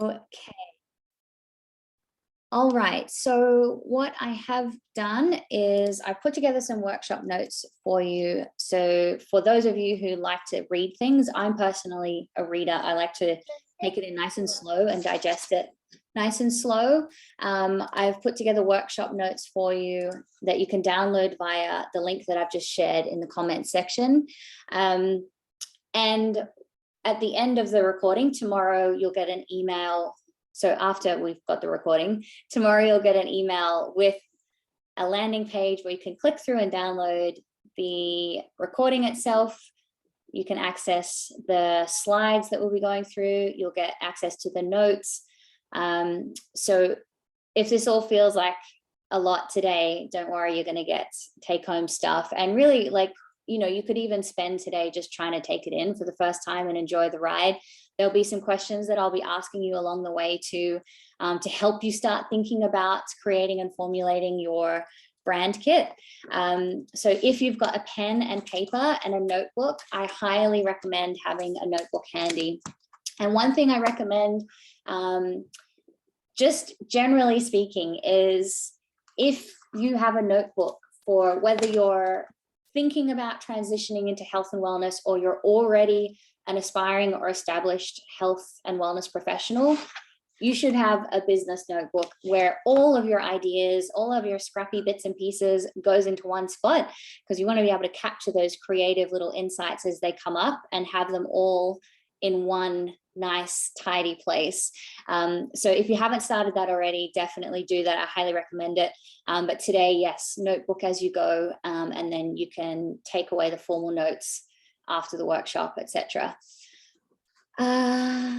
Okay. All right. So what I have done is I put together some workshop notes for you. So for those of you who like to read things, I'm personally a reader. I like to take it in nice and slow and digest it nice and slow. I've put together workshop notes for you that you can download via the link that I've just shared in the comments section. And at the end of the recording tomorrow, you'll get an email. So after we've got the recording, tomorrow you'll get an email with a landing page where you can click through and download the recording itself. You can access the slides that we'll be going through. You'll get access to the notes. So if this all feels like a lot today, don't worry, you're going to get take-home stuff. And really, like, you know, you could even spend today just trying to take it in for the first time and enjoy the ride. There'll be some questions that I'll be asking you along the way to help you start thinking about creating and formulating your brand kit. So if you've got a pen and paper and a notebook, I highly recommend having a notebook handy. And one thing I recommend, just generally speaking, is if you have a notebook for whether you're thinking about transitioning into health and wellness, or you're already an aspiring or established health and wellness professional, you should have a business notebook where all of your ideas, all of your scrappy bits and pieces goes into one spot, because you want to be able to capture those creative little insights as they come up and have them all in one nice, tidy place. So if you haven't started that already, definitely do that. I highly recommend it. But today, yes, notebook as you go, and then you can take away the formal notes after the workshop, etc. Alessandra,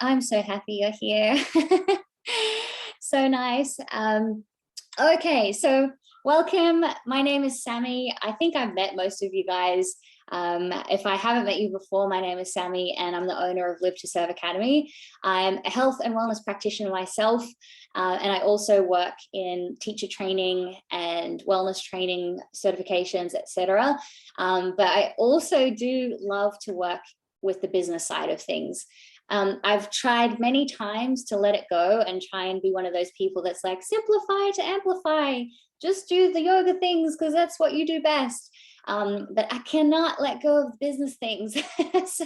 I'm so happy you're here. So nice. Okay, so welcome. My name is Sammy. I think I've met most of you guys. If I haven't met you before, my name is Sammy and I'm the owner of Live to Serve Academy. I'm a health and wellness practitioner myself, and I also work in teacher training and wellness training certifications, etc. But I also do love to work with the business side of things. I've tried many times to let it go and try and be one of those people that's like, simplify to amplify, just do the yoga things because that's what you do best. But I cannot let go of business things. So,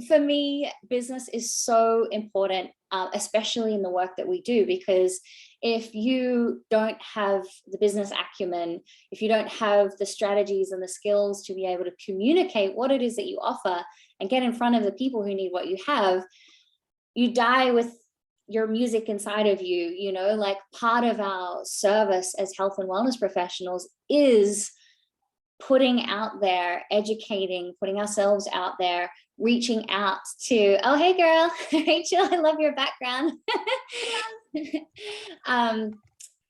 for me, business is so important, especially in the work that we do, because if you don't have the business acumen, if you don't have the strategies and the skills to be able to communicate what it is that you offer and get in front of the people who need what you have, you die with your music inside of you. You know, like, part of our service as health and wellness professionals is putting out there, educating, putting ourselves out there, reaching out to, oh, hey girl, Rachel, I love your background.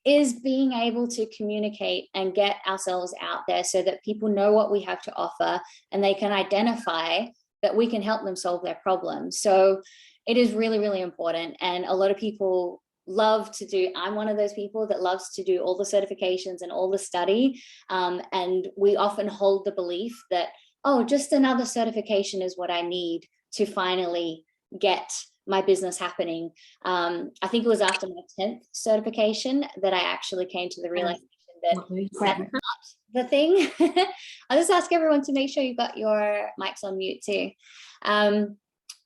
Is being able to communicate and get ourselves out there so that people know what we have to offer and they can identify that we can help them solve their problems. So it is really, really important. And a lot of people love to do, I'm one of those people that loves to do all the certifications and all the study. And we often hold the belief that, oh, just another certification is what I need to finally get my business happening. I think it was after my 10th certification that I actually came to the realization that that's not the thing. I'll just ask everyone to make sure you've got your mics on mute too.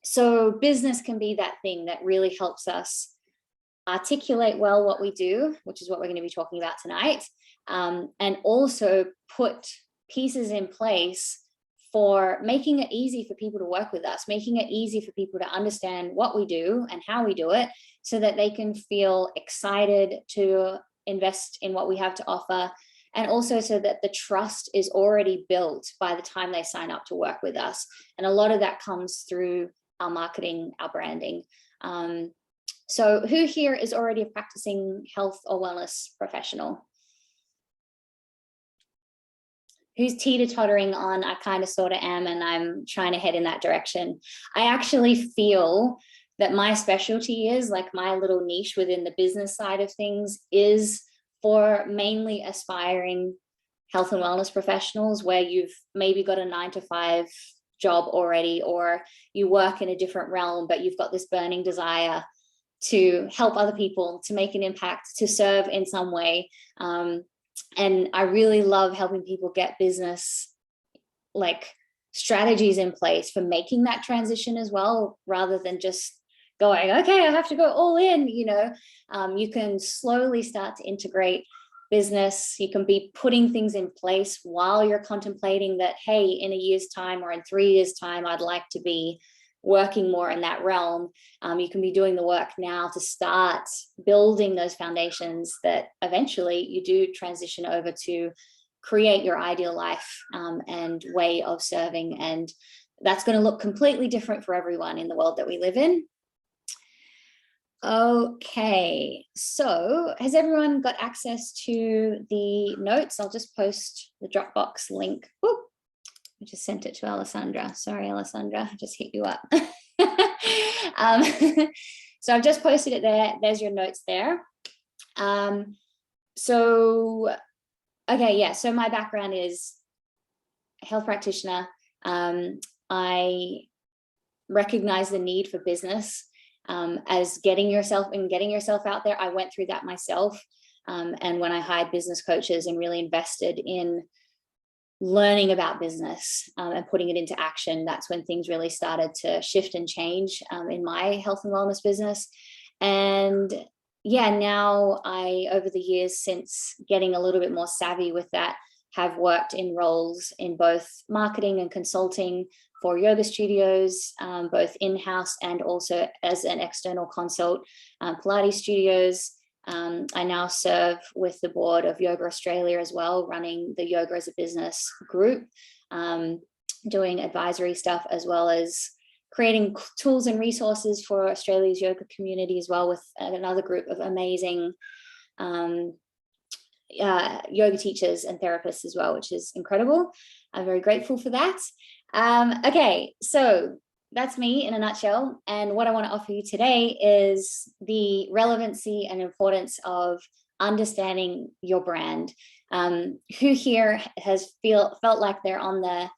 So business can be that thing that really helps us articulate well what we do, which is what we're going to be talking about tonight, and also put pieces in place for making it easy for people to work with us, making it easy for people to understand what we do and how we do it, so that they can feel excited to invest in what we have to offer, and also so that the trust is already built by the time they sign up to work with us. And a lot of that comes through our marketing, our branding. So who here is already a practicing health or wellness professional? Who's teeter-tottering on, I kind of sort of am, and I'm trying to head in that direction? I actually feel that my specialty is, like, my little niche within the business side of things is for mainly aspiring health and wellness professionals, where you've maybe got a 9-to-5 job already, or you work in a different realm, but you've got this burning desire to help other people, to make an impact, to serve in some way. And I really love helping people get business like strategies in place for making that transition as well, rather than just going, okay, I have to go all in. You can slowly start to integrate business. You can be putting things in place while you're contemplating that, hey, in a year's time or in 3 years' time, I'd like to be working more in that realm. You can be doing the work now to start building those foundations that eventually you do transition over to create your ideal life and way of serving. And that's going to look completely different for everyone in the world that we live in. Okay, so has everyone got access to the notes? I'll just post the Dropbox link. Whoop. I just sent it to Alessandra. Sorry, Alessandra, I just hit you up. So I've just posted it there. There's your notes there. So my background is a health practitioner. I recognize the need for business as getting yourself out there. I went through that myself. And when I hired business coaches and really invested in learning about business and putting it into action, that's when things really started to shift and change in my health and wellness business. And now I, over the years since getting a little bit more savvy with that, have worked in roles in both marketing and consulting for yoga studios, both in-house and also as an external consult, Pilates studios. I now serve with the board of Yoga Australia as well, running the Yoga as a Business group, doing advisory stuff, as well as creating tools and resources for Australia's yoga community as well, with another group of amazing yoga teachers and therapists as well, which is incredible. I'm very grateful for that. Okay, so that's me in a nutshell. And what I want to offer you today is the relevancy and importance of understanding your brand. Who here has felt like they're on the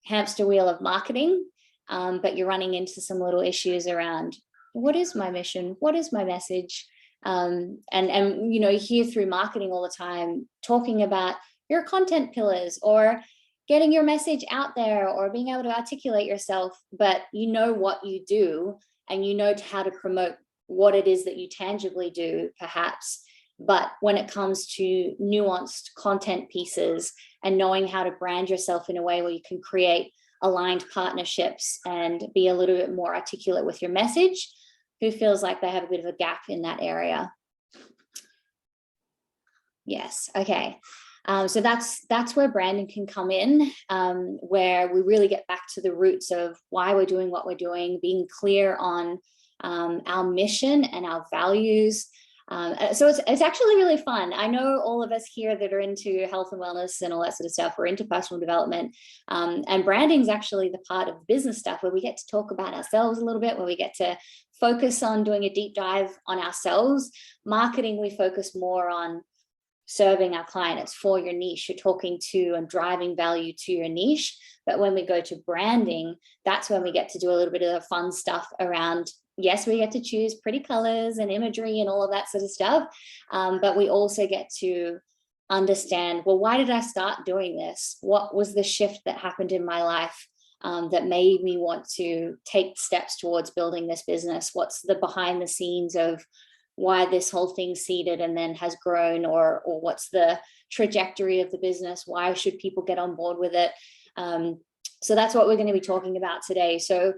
hamster wheel of marketing, but you're running into some little issues around, what is my mission? What is my message? And you hear through marketing all the time talking about your content pillars or getting your message out there or being able to articulate yourself, but you know what you do and you know how to promote what it is that you tangibly do, perhaps. But when it comes to nuanced content pieces and knowing how to brand yourself in a way where you can create aligned partnerships and be a little bit more articulate with your message, who feels like they have a bit of a gap in that area? Yes, okay. So that's where branding can come in, where we really get back to the roots of why we're doing what we're doing, being clear on our mission and our values. So it's actually really fun. I know all of us here that are into health and wellness and all that sort of stuff, we're into personal development, and branding is actually the part of business stuff where we get to talk about ourselves a little bit, where we get to focus on doing a deep dive on ourselves. Marketing, we focus more on serving our client. It's for your niche. You're talking to and driving value to your niche. But when we go to branding, that's when we get to do a little bit of the fun stuff around, yes, we get to choose pretty colors and imagery and all of that sort of stuff. But we also get to understand, well, why did I start doing this? What was the shift that happened in my life that made me want to take steps towards building this business? What's the behind the scenes of why this whole thing seeded and then has grown, or what's the trajectory of the business? Why should people get on board with it? So that's what we're going to be talking about today. So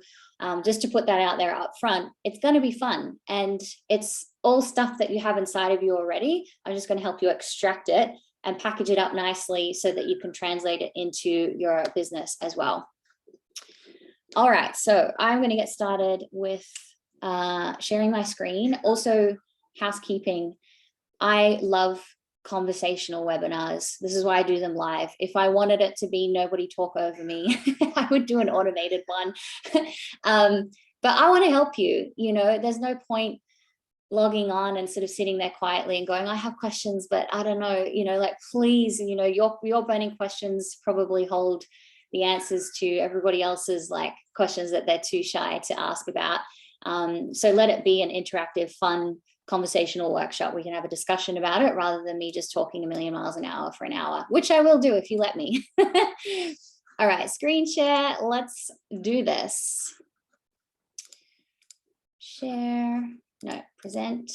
just to put that out there up front, it's going to be fun, and it's all stuff that you have inside of you already. I'm just going to help you extract it and package it up nicely so that you can translate it into your business as well. All right, so I'm going to get started with sharing my screen. Also, housekeeping. I love conversational webinars. This is why I do them live. If I wanted it to be nobody talk over me, I would do an automated one. But I want to help you. There's no point logging on and sort of sitting there quietly and going, I have questions, but I don't know, please, your burning questions probably hold the answers to everybody else's like questions that they're too shy to ask about. So let it be an interactive, fun, conversational workshop. We can have a discussion about it rather than me just talking a million miles an hour for an hour, which I will do if you let me. All right, screen share. Let's do this. Share, no, present.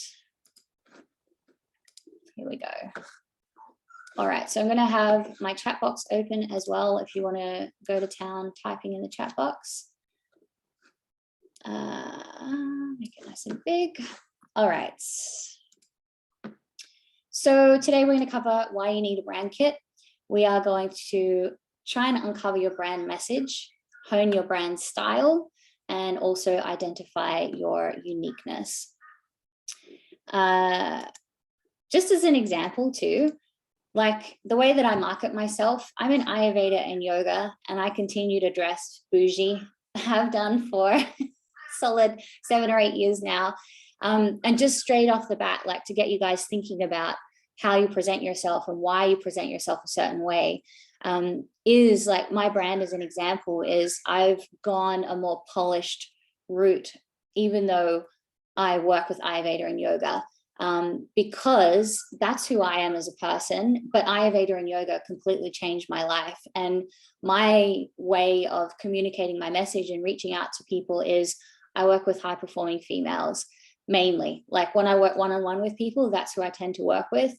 Here we go. All right, so I'm going to have my chat box open as well. If you want to go to town, typing in the chat box. Make it nice and big. All right. So today we're going to cover why you need a brand kit. We are going to try and uncover your brand message, hone your brand style, and also identify your uniqueness. Just as an example too, like the way that I market myself, I'm an Ayurveda and yoga, and I continue to dress bougie. I have done for solid 7 or 8 years now. And just straight off the bat, like to get you guys thinking about how you present yourself and why you present yourself a certain way, is like my brand as an example is I've gone a more polished route, even though I work with Ayurveda and yoga, because that's who I am as a person. But Ayurveda and yoga completely changed my life. And my way of communicating my message and reaching out to people is I work with high performing females. Mainly, like when I work one-on-one with people, that's who I tend to work with.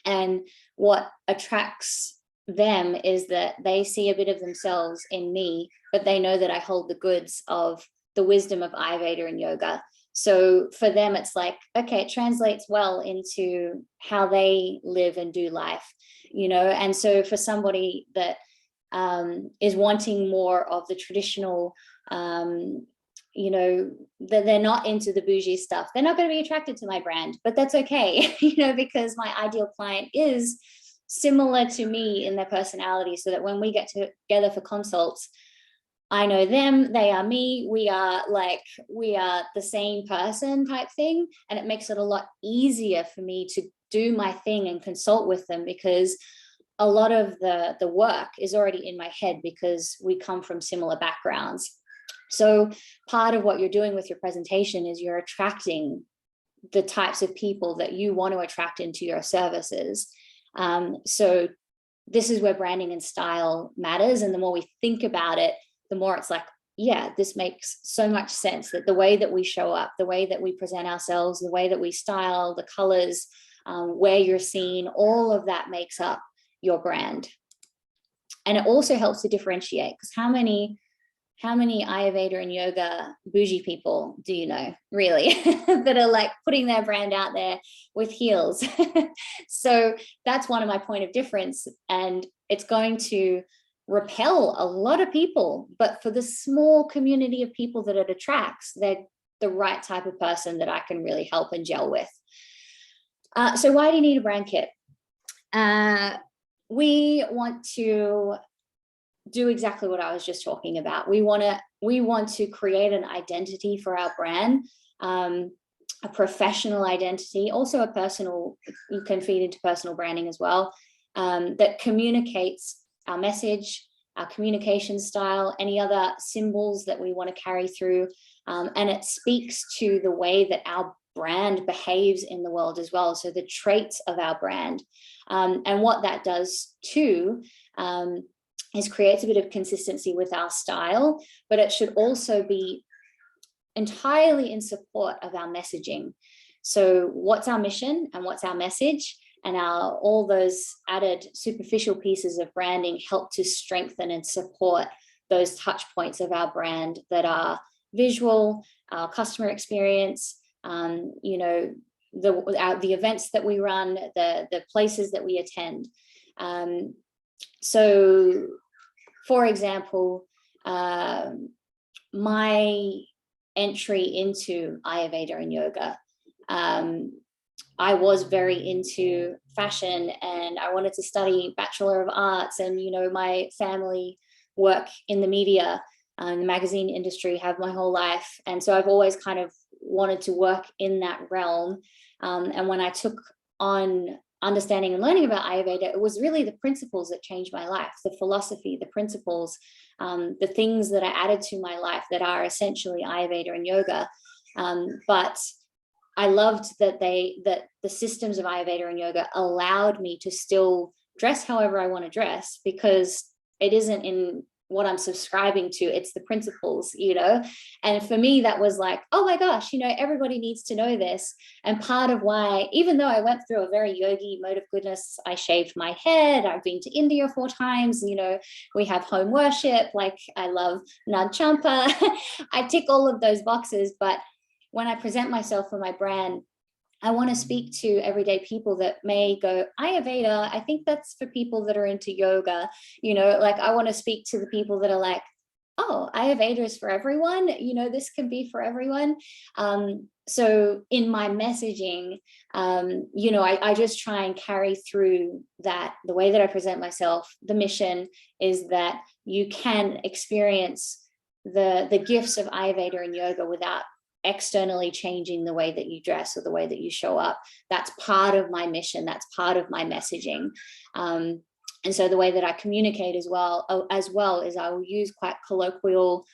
And what attracts them is that they see a bit of themselves in me, but they know that I hold the goods of the wisdom of Ayurveda and yoga. So for them, it's like, okay, it translates well into how they live and do life, you know. And so for somebody that is wanting more of the traditional, you know, that they're not into the bougie stuff, they're not going to be attracted to my brand, but that's okay, you know, because my ideal client is similar to me in their personality, so that when we get together for consults, I know them, they are me, we are the same person type thing. And it makes it a lot easier for me to do my thing and consult with them, because a lot of the work is already in my head because we come from similar backgrounds. So part of what you're doing with your presentation is you're attracting the types of people that you want to attract into your services. So this is where branding and style matters. And the more we think about it, the more it's like, yeah, this makes so much sense, that the way that we show up, the way that we present ourselves, the way that we style, the colors, where you're seen, all of that makes up your brand. And it also helps to differentiate, because how many Ayurveda and yoga bougie people do you know, really, that are like putting their brand out there with heels? So that's one of my point of difference. And it's going to repel a lot of people, but for the small community of people that it attracts, they're the right type of person that I can really help and gel with. So why do you need a brand kit? We want to do exactly what I was just talking about. We want to create an identity for our brand, a professional identity, also a personal, you can feed into personal branding as well, that communicates our message, our communication style, any other symbols that we want to carry through. And it speaks to the way that our brand behaves in the world as well. So the traits of our brand. And what that does too, is creates a bit of consistency with our style, but it should also be entirely in support of our messaging. So what's our mission and what's our message? And all those added superficial pieces of branding help to strengthen and support those touch points of our brand that are visual, our customer experience, you know, the events that we run, the places that we attend. So, for example, my entry into Ayurveda and yoga, I was very into fashion, and I wanted to study Bachelor of Arts, and, you know, my family work in the media and the magazine industry have my whole life. And so I've always kind of wanted to work in that realm. And when I took on understanding and learning about Ayurveda, it was really the principles that changed my life, the philosophy, the principles, the things that I added to my life that are essentially Ayurveda and yoga. But I loved that the systems of Ayurveda and yoga allowed me to still dress however I want to dress, because it isn't in what I'm subscribing to, it's the principles, and for me that was like, oh my gosh, everybody needs to know this. And part of why, even though I went through a very yogi mode of goodness, I shaved my head, I've been to India 4 times, we have home worship, like I love Nad Champa, I tick all of those boxes. But when I present myself for my brand, I want to speak to everyday people that may go, Ayurveda, I think that's for people that are into yoga, like I want to speak to the people that are like, oh, Ayurveda is for everyone, this can be for everyone. So in my messaging, I just try and carry through that. The way that I present myself, the mission is that you can experience the gifts of Ayurveda and yoga without externally changing the way that you dress or the way that you show up. That's part of my mission. That's part of my messaging. And so the way that I communicate as well is I will use quite colloquial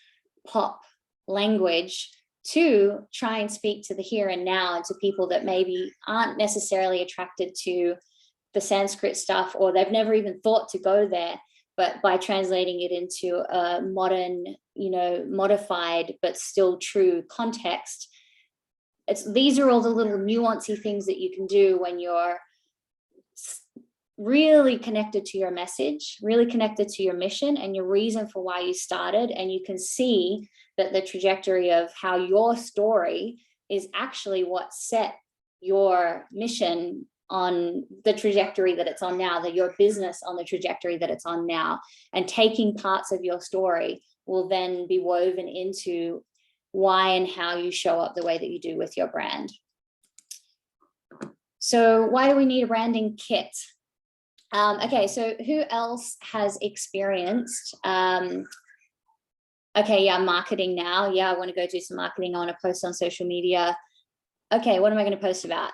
pop language to try and speak to the here and now, and to people that maybe aren't necessarily attracted to the Sanskrit stuff, or they've never even thought to go there. But by translating it into a modern, modified but still true context, these are all the little nuancy things that you can do when you're really connected to your message, really connected to your mission and your reason for why you started. And you can see that the trajectory of how your story is actually what set your mission on the trajectory that it's on now, that your business on the trajectory that it's on now. And taking parts of your story will then be woven into why and how you show up the way that you do with your brand. So why do we need a branding kit? Okay, so who else has experienced, marketing now. Yeah, I want to go do some marketing. I want to post on social media. Okay, what am I going to post about?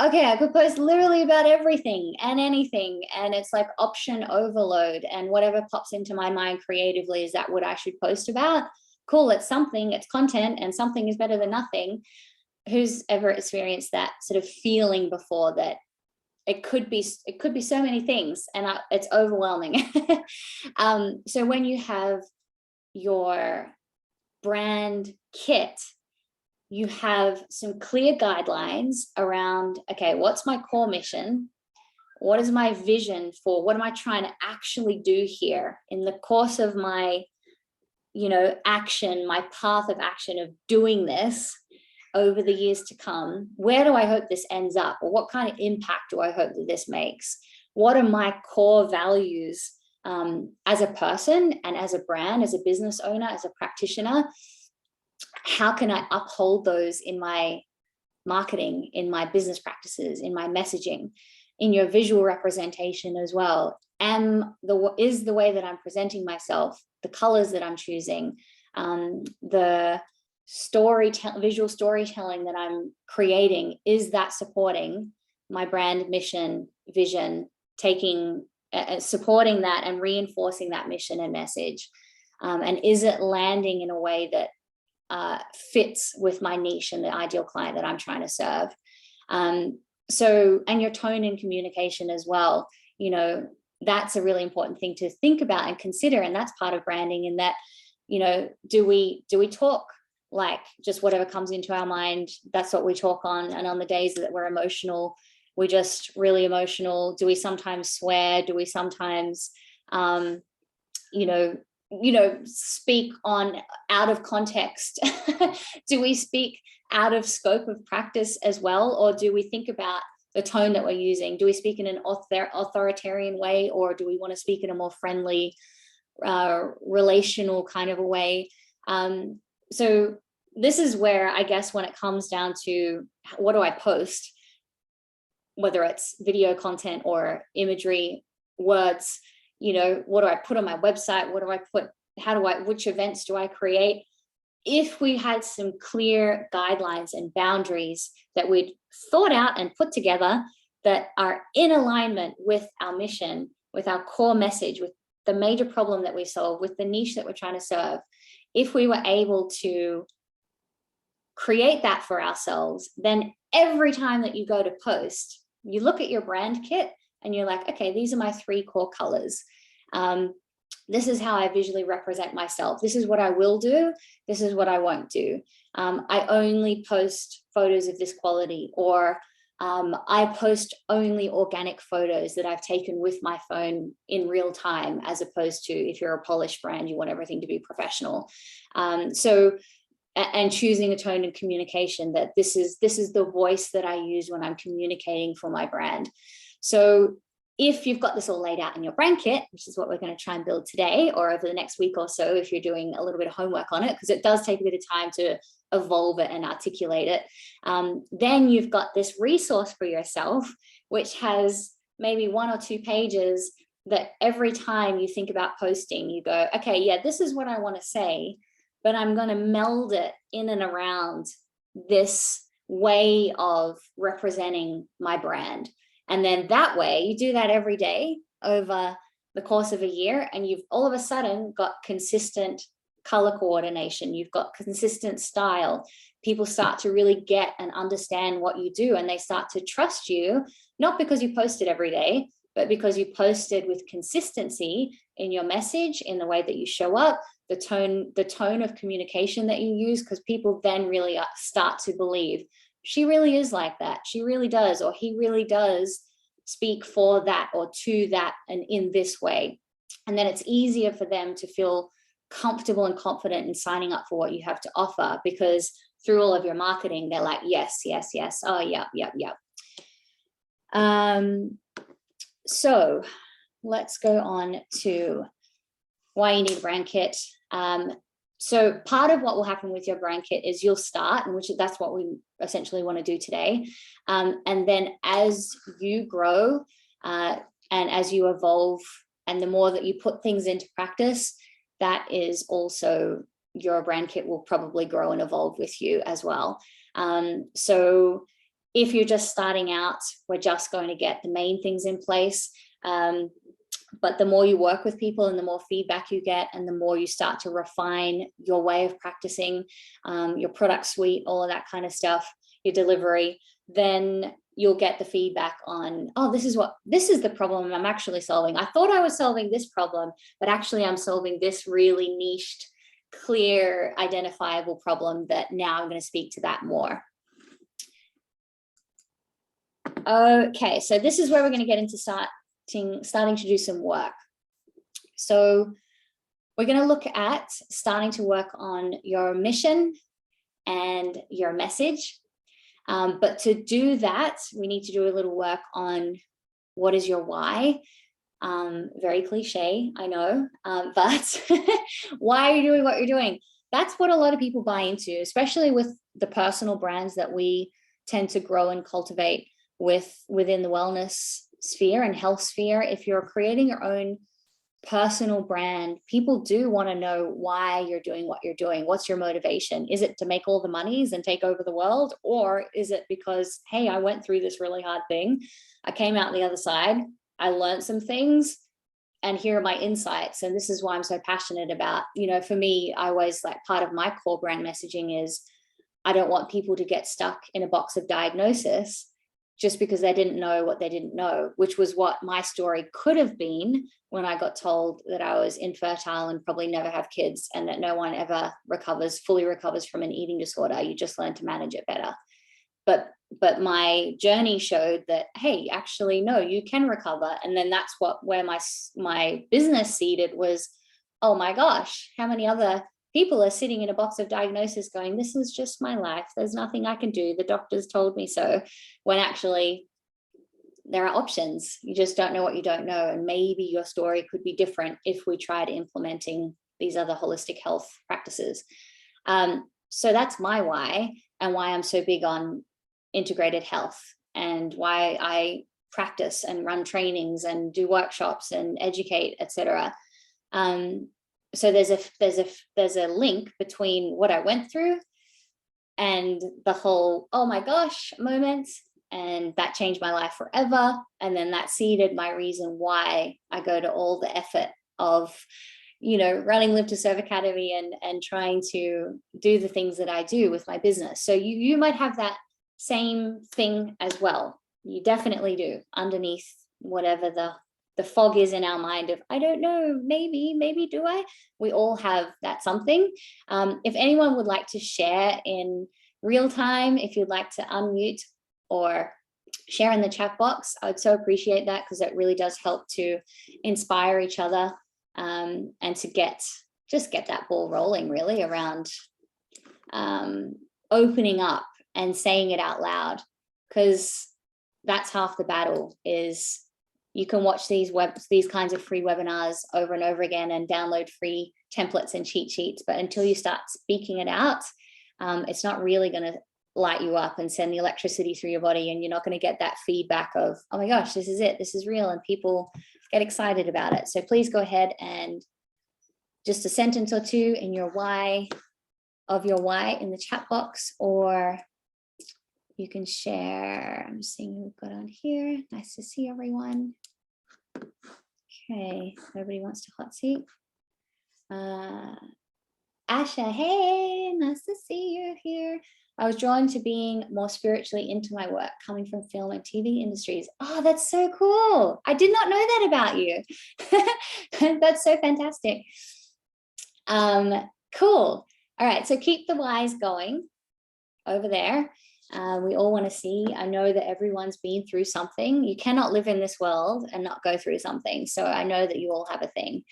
Okay, I could post literally about everything and anything. And it's like option overload, and whatever pops into my mind creatively, is that what I should post about? Cool, it's something, it's content, and something is better than nothing. Who's ever experienced that sort of feeling before, that it could be so many things, and it's overwhelming. So when you have your brand kit, you have some clear guidelines around, okay, what's my core mission? What is my vision for, what am I trying to actually do here in the course of my, action, my path of action of doing this over the years to come? Where do I hope this ends up? Or what kind of impact do I hope that this makes? What are my core values as a person and as a brand, as a business owner, as a practitioner? How can I uphold those in my marketing, in my business practices, in my messaging, in your visual representation as well? Is the way that I'm presenting myself, the colors that I'm choosing, the visual storytelling that I'm creating, is that supporting my brand mission, vision, supporting that and reinforcing that mission and message? And is it landing in a way that fits with my niche and the ideal client that I'm trying to serve? And your tone and communication as well, that's a really important thing to think about and consider. And that's part of branding, in that, do we talk like just whatever comes into our mind? That's what we talk on. And on the days that we're emotional, we're just really emotional. Do we sometimes swear? Do we sometimes, speak on out of context? Do we speak out of scope of practice as well? Or do we think about the tone that we're using? Do we speak in an authoritarian way, or do we want to speak in a more friendly, relational kind of a way? So this is where, I guess, when it comes down to what do I post, whether it's video content or imagery, words, what do I put on my website? What do I put? Which events do I create? If we had some clear guidelines and boundaries that we'd thought out and put together, that are in alignment with our mission, with our core message, with the major problem that we solve, with the niche that we're trying to serve, if we were able to create that for ourselves, then every time that you go to post, you look at your brand kit and you're like, okay, these are my 3 core colors. This is how I visually represent myself. This is what I will do. This is what I won't do. I only post photos of this quality, or I post only organic photos that I've taken with my phone in real time, as opposed to if you're a polished brand, you want everything to be professional. And choosing a tone and communication that this is the voice that I use when I'm communicating for my brand. So if you've got this all laid out in your brand kit, which is what we're going to try and build today or over the next week or so, if you're doing a little bit of homework on it, because it does take a bit of time to evolve it and articulate it, then you've got this resource for yourself, which has maybe 1 or 2 pages that every time you think about posting, you go, okay, yeah, this is what I want to say, but I'm going to meld it in and around this way of representing my brand. And then that way you do that every day over the course of a year, and you've all of a sudden got consistent color coordination. You've got consistent style. People start to really get and understand what you do, and they start to trust you, not because you post it every day, but because you posted with consistency in your message, in the way that you show up, the tone of communication that you use, because people then really start to believe she really is like that. She really does, or he really does speak for that or to that and in this way. And then it's easier for them to feel comfortable and confident in signing up for what you have to offer, because through all of your marketing, they're like, yes, yes, yes. Oh, yeah, yeah, yeah. So let's go on to why you need a brand kit. So part of what will happen with your brand kit is you'll start, and that's what we essentially want to do today. And then as you grow and as you evolve, and the more that you put things into practice, that is also, your brand kit will probably grow and evolve with you as well. So if you're just starting out, we're just going to get the main things in place. But the more you work with people and the more feedback you get, and the more you start to refine your way of practicing, your product suite, all of that kind of stuff, your delivery, then you'll get the feedback on, oh, this is the problem I'm actually solving. I thought I was solving this problem, but actually I'm solving this really niched, clear, identifiable problem that now I'm going to speak to that more. Okay, so this is where we're going to get into starting to do some work. So we're going to look at starting to work on your mission and your message. But to do that, we need to do a little work on what is your why. Very cliche, I know, but why are you doing what you're doing? That's what a lot of people buy into, especially with the personal brands that we tend to grow and cultivate within the wellness sphere and health sphere. If you're creating your own personal brand, people do want to know why you're doing what you're doing. What's your motivation? Is it to make all the monies and take over the world? Or is it because, hey, I went through this really hard thing, I came out the other side, I learned some things, and here are my insights, and this is why I'm so passionate about, for me, I always, like, part of my core brand messaging is I don't want people to get stuck in a box of diagnosis just because they didn't know what they didn't know, which was what my story could have been when I got told that I was infertile and probably never have kids, and that no one ever fully recovers from an eating disorder. You just learn to manage it better. But my journey showed that, hey, actually, no, you can recover. And then that's where my business seeded was, oh my gosh, how many other people are sitting in a box of diagnosis going, this is just my life, there's nothing I can do, the doctors told me so, when actually there are options. You just don't know what you don't know. And maybe your story could be different if we tried implementing these other holistic health practices. So that's my why, and why I'm so big on integrated health, and why I practice and run trainings and do workshops and educate, etc. So there's a link between what I went through and the whole, oh my gosh, moment, and that changed my life forever. And then that seeded my reason why I go to all the effort of, running Live to Serve Academy and trying to do the things that I do with my business. So you might have that same thing as well. You definitely do, underneath whatever the fog is in our mind of, I don't know, maybe do I? We all have that something. If anyone would like to share in real time, if you'd like to unmute or share in the chat box, I would so appreciate that, because it really does help to inspire each other, and to get that ball rolling really around opening up and saying it out loud, because that's half the battle. Is you can watch these kinds of free webinars over and over again and download free templates and cheat sheets, but until you start speaking it out, it's not really going to light you up and send the electricity through your body, and you're not going to get that feedback of, oh my gosh, this is it, this is real, and people get excited about it. So please go ahead and just a sentence or two in your why in the chat box, or you can share. I'm seeing who we've got on here. Nice to see everyone. Okay, everybody wants to hot seat. Asha, hey, nice to see you here. I was drawn to being more spiritually into my work, coming from film and TV industries. Oh, that's so cool. I did not know that about you. That's so fantastic. Cool. All right, so keep the whys going over there. We all want to see. I know that everyone's been through something. You cannot live in this world and not go through something. So I know that you all have a thing.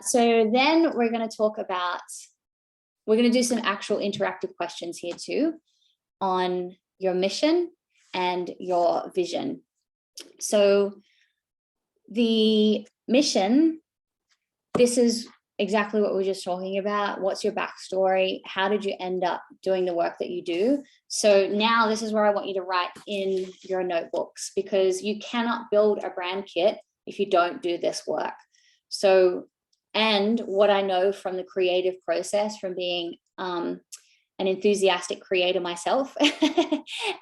So then we're going to do some actual interactive questions here too on your mission and your vision. So the mission, this is exactly what we were just talking about. What's your backstory? How did you end up doing the work that you do? So now this is where I want you to write in your notebooks, because you cannot build a brand kit if you don't do this work. So, and what I know from the creative process, from being an enthusiastic creator myself,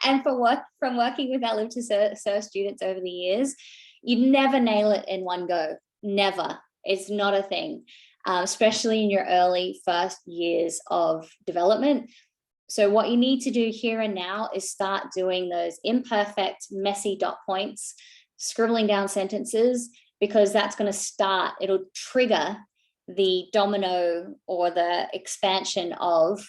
and from working with our Live to Serve students over the years, you never nail it in one go. Never. It's not a thing, especially in your early first years of development. So what you need to do here and now is start doing those imperfect, messy dot points, scribbling down sentences, because that's going to start, it'll trigger the domino or the expansion of,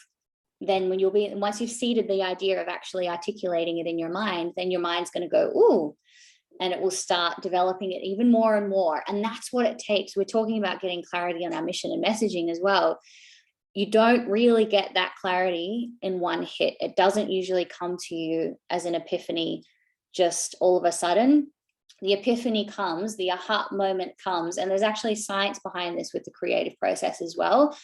then when once you've seeded the idea of actually articulating it in your mind, then your mind's going to go, ooh, and it will start developing it even more and more. And that's what it takes. We're talking about getting clarity on our mission and messaging as well. You don't really get that clarity in one hit. It doesn't usually come to you as an epiphany just all of a sudden. The epiphany comes, the aha moment comes, and there's actually science behind this with the creative process as well.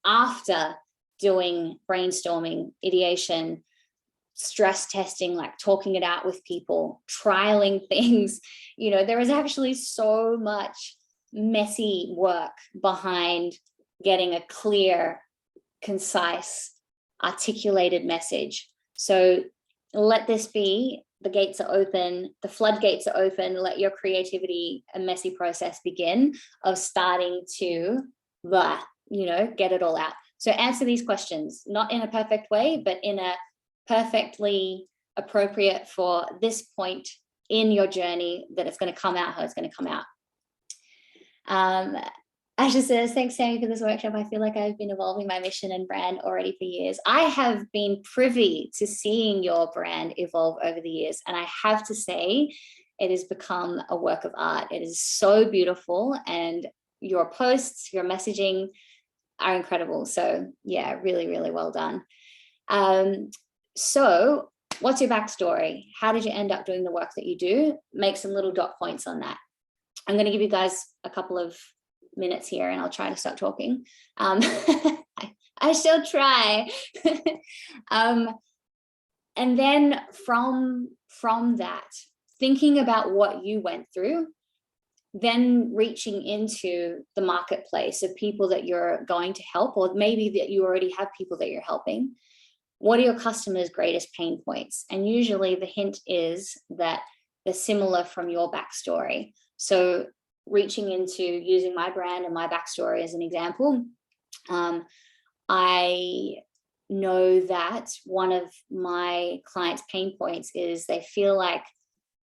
After doing brainstorming, ideation, stress testing, like talking it out with people, trialing things, there is actually so much messy work behind getting a clear, concise, articulated message. So let this be, the gates are open, the floodgates are open, let your creativity and messy process begin of starting to, get it all out. So answer these questions, not in a perfect way, but in a perfectly appropriate for this point in your journey, that it's going to come out how it's going to come out. Asha says, thanks, Sammy, for this workshop. I feel like I've been evolving my mission and brand already for years. I have been privy to seeing your brand evolve over the years. And I have to say, it has become a work of art. It is so beautiful. And your posts, your messaging are incredible. So yeah, really, really well done. So what's your backstory? How did you end up doing the work that you do? Make some little dot points on that. I'm going to give you guys a couple of minutes here and I'll try to stop talking. I shall try. And then from that, thinking about what you went through, then reaching into the marketplace of people that you're going to help, or maybe that you already have people that you're helping. what are your customers' greatest pain points? And usually the hint is that they're similar from your backstory. So reaching into using my brand and my backstory as an example, I know that one of my clients' pain points is they feel like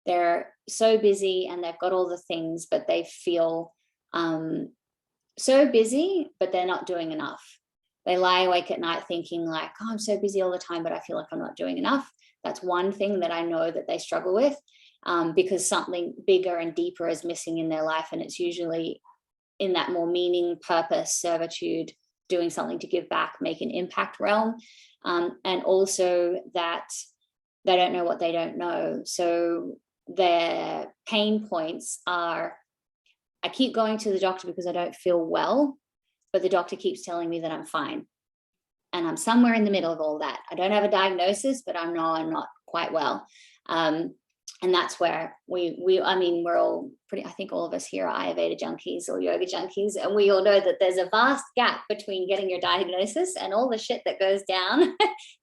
they're so busy and they've got all the things, but they feel so busy, but they're not doing enough. They lie awake at night thinking like, oh, I'm so busy all the time, but I feel like I'm not doing enough. That's one thing that I know that they struggle with, because something bigger and deeper is missing in their life. And it's usually in that more meaning, purpose, servitude, doing something to give back, make an impact realm. And also that they don't know what they don't know. So their pain points are, I keep going to the doctor because I don't feel well, but the doctor keeps telling me that I'm fine. And I'm somewhere in the middle of all that. I don't have a diagnosis, but I'm not quite well. And that's where I mean, we're all pretty, I think all of us here are Ayurveda junkies or yoga junkies. And we all know that there's a vast gap between getting your diagnosis and all the shit that goes down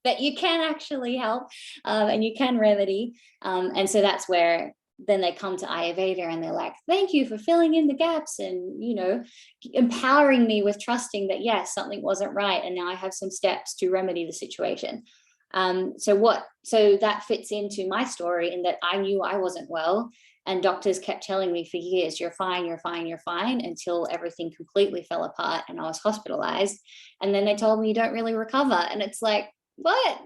that you can actually help and you can remedy. And so that's where then they come to Ayurveda and they're like, thank you for filling in the gaps and, you know, empowering me with trusting that, yes, something wasn't right. And now I have some steps to remedy the situation. So that fits into my story in that I knew I wasn't well, and doctors kept telling me for years, you're fine, you're fine, you're fine, until everything completely fell apart and I was hospitalized. And then they told me you don't really recover. And it's like, what?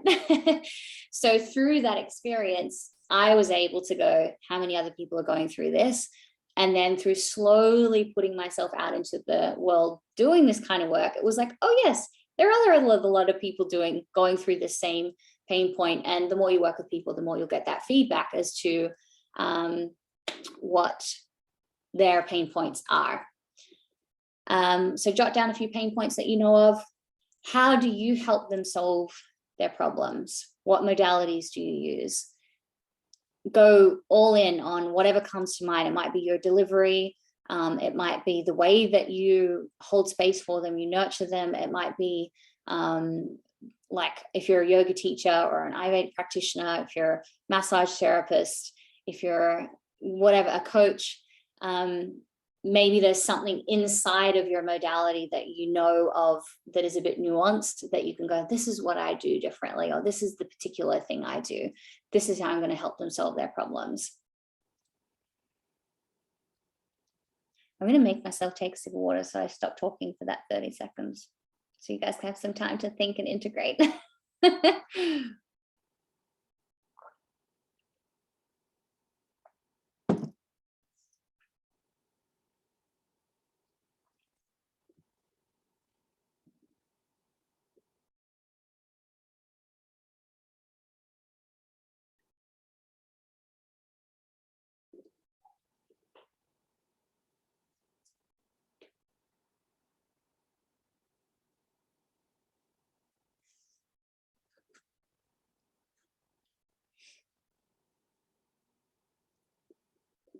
So through that experience, I was able to go, how many other people are going through this? And then through slowly putting myself out into the world, doing this kind of work, it was like, oh yes, there are a lot of people going through the same pain point. And the more you work with people, the more you'll get that feedback as to what their pain points are. So jot down a few pain points that you know of. How do you help them solve their problems? What modalities do you use? Go all in on whatever comes to mind. It might be your delivery. It might be the way that you hold space for them, you nurture them. It might be like if you're a yoga teacher or an Ayurvedic practitioner, if you're a massage therapist, if you're whatever, a coach, maybe there's something inside of your modality that you know of that is a bit nuanced that you can go, this is what I do differently, or this is the particular thing I do. This is how I'm going to help them solve their problems. I'm going to make myself take a sip of water so I stop talking for that 30 seconds. So you guys can have some time to think and integrate.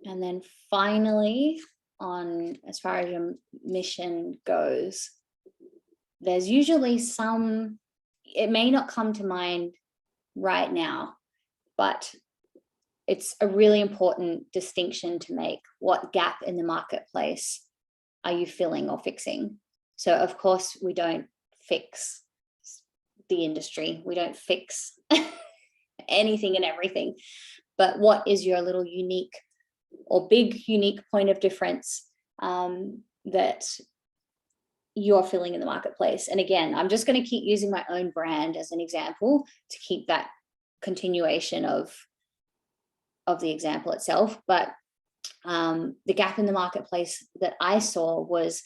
And then finally, on as far as your mission goes, there's usually some, it may not come to mind right now, but it's a really important distinction to make. What gap in the marketplace are you filling or fixing? So of course we don't fix the industry. We don't fix anything and everything, but what is your little unique or big unique point of difference that you're filling in the marketplace? And again, I'm just going to keep using my own brand as an example to keep that continuation of the example itself. But the gap in the marketplace that I saw was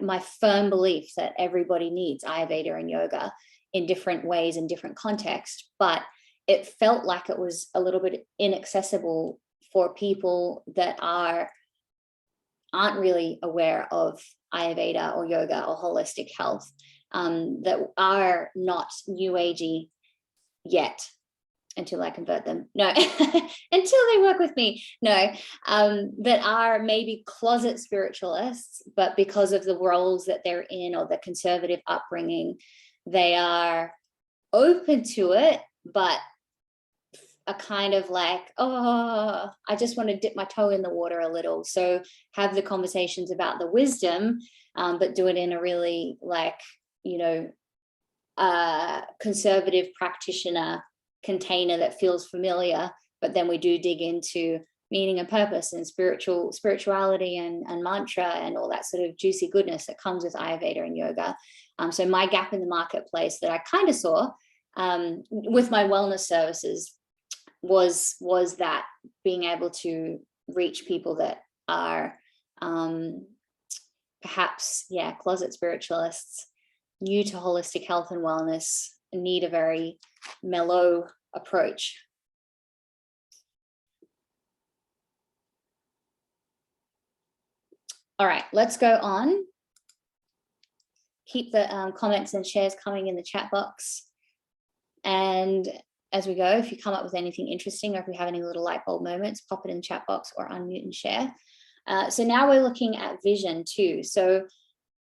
my firm belief that everybody needs Ayurveda and yoga in different ways, in different contexts, but it felt like it was a little bit inaccessible for people that aren't really aware of Ayurveda or yoga or holistic health, that are not new agey yet, until I convert them. No, until they work with me. No, that are maybe closet spiritualists, but because of the roles that they're in or the conservative upbringing, they are open to it, but a kind of like, oh, I just want to dip my toe in the water a little. So have the conversations about the wisdom, but do it in a really like, you know, conservative practitioner container that feels familiar. But then we do dig into meaning and purpose and spirituality and mantra and all that sort of juicy goodness that comes with Ayurveda and yoga. So my gap in the marketplace that I kind of saw with my wellness services was that being able to reach people that are perhaps, yeah, closet spiritualists, new to holistic health and wellness, need a very mellow approach. All right, let's go on. Keep the comments and shares coming in the chat box. And as we go, if you come up with anything interesting or if you have any little light bulb moments, pop it in the chat box or unmute and share. So now we're looking at vision too. So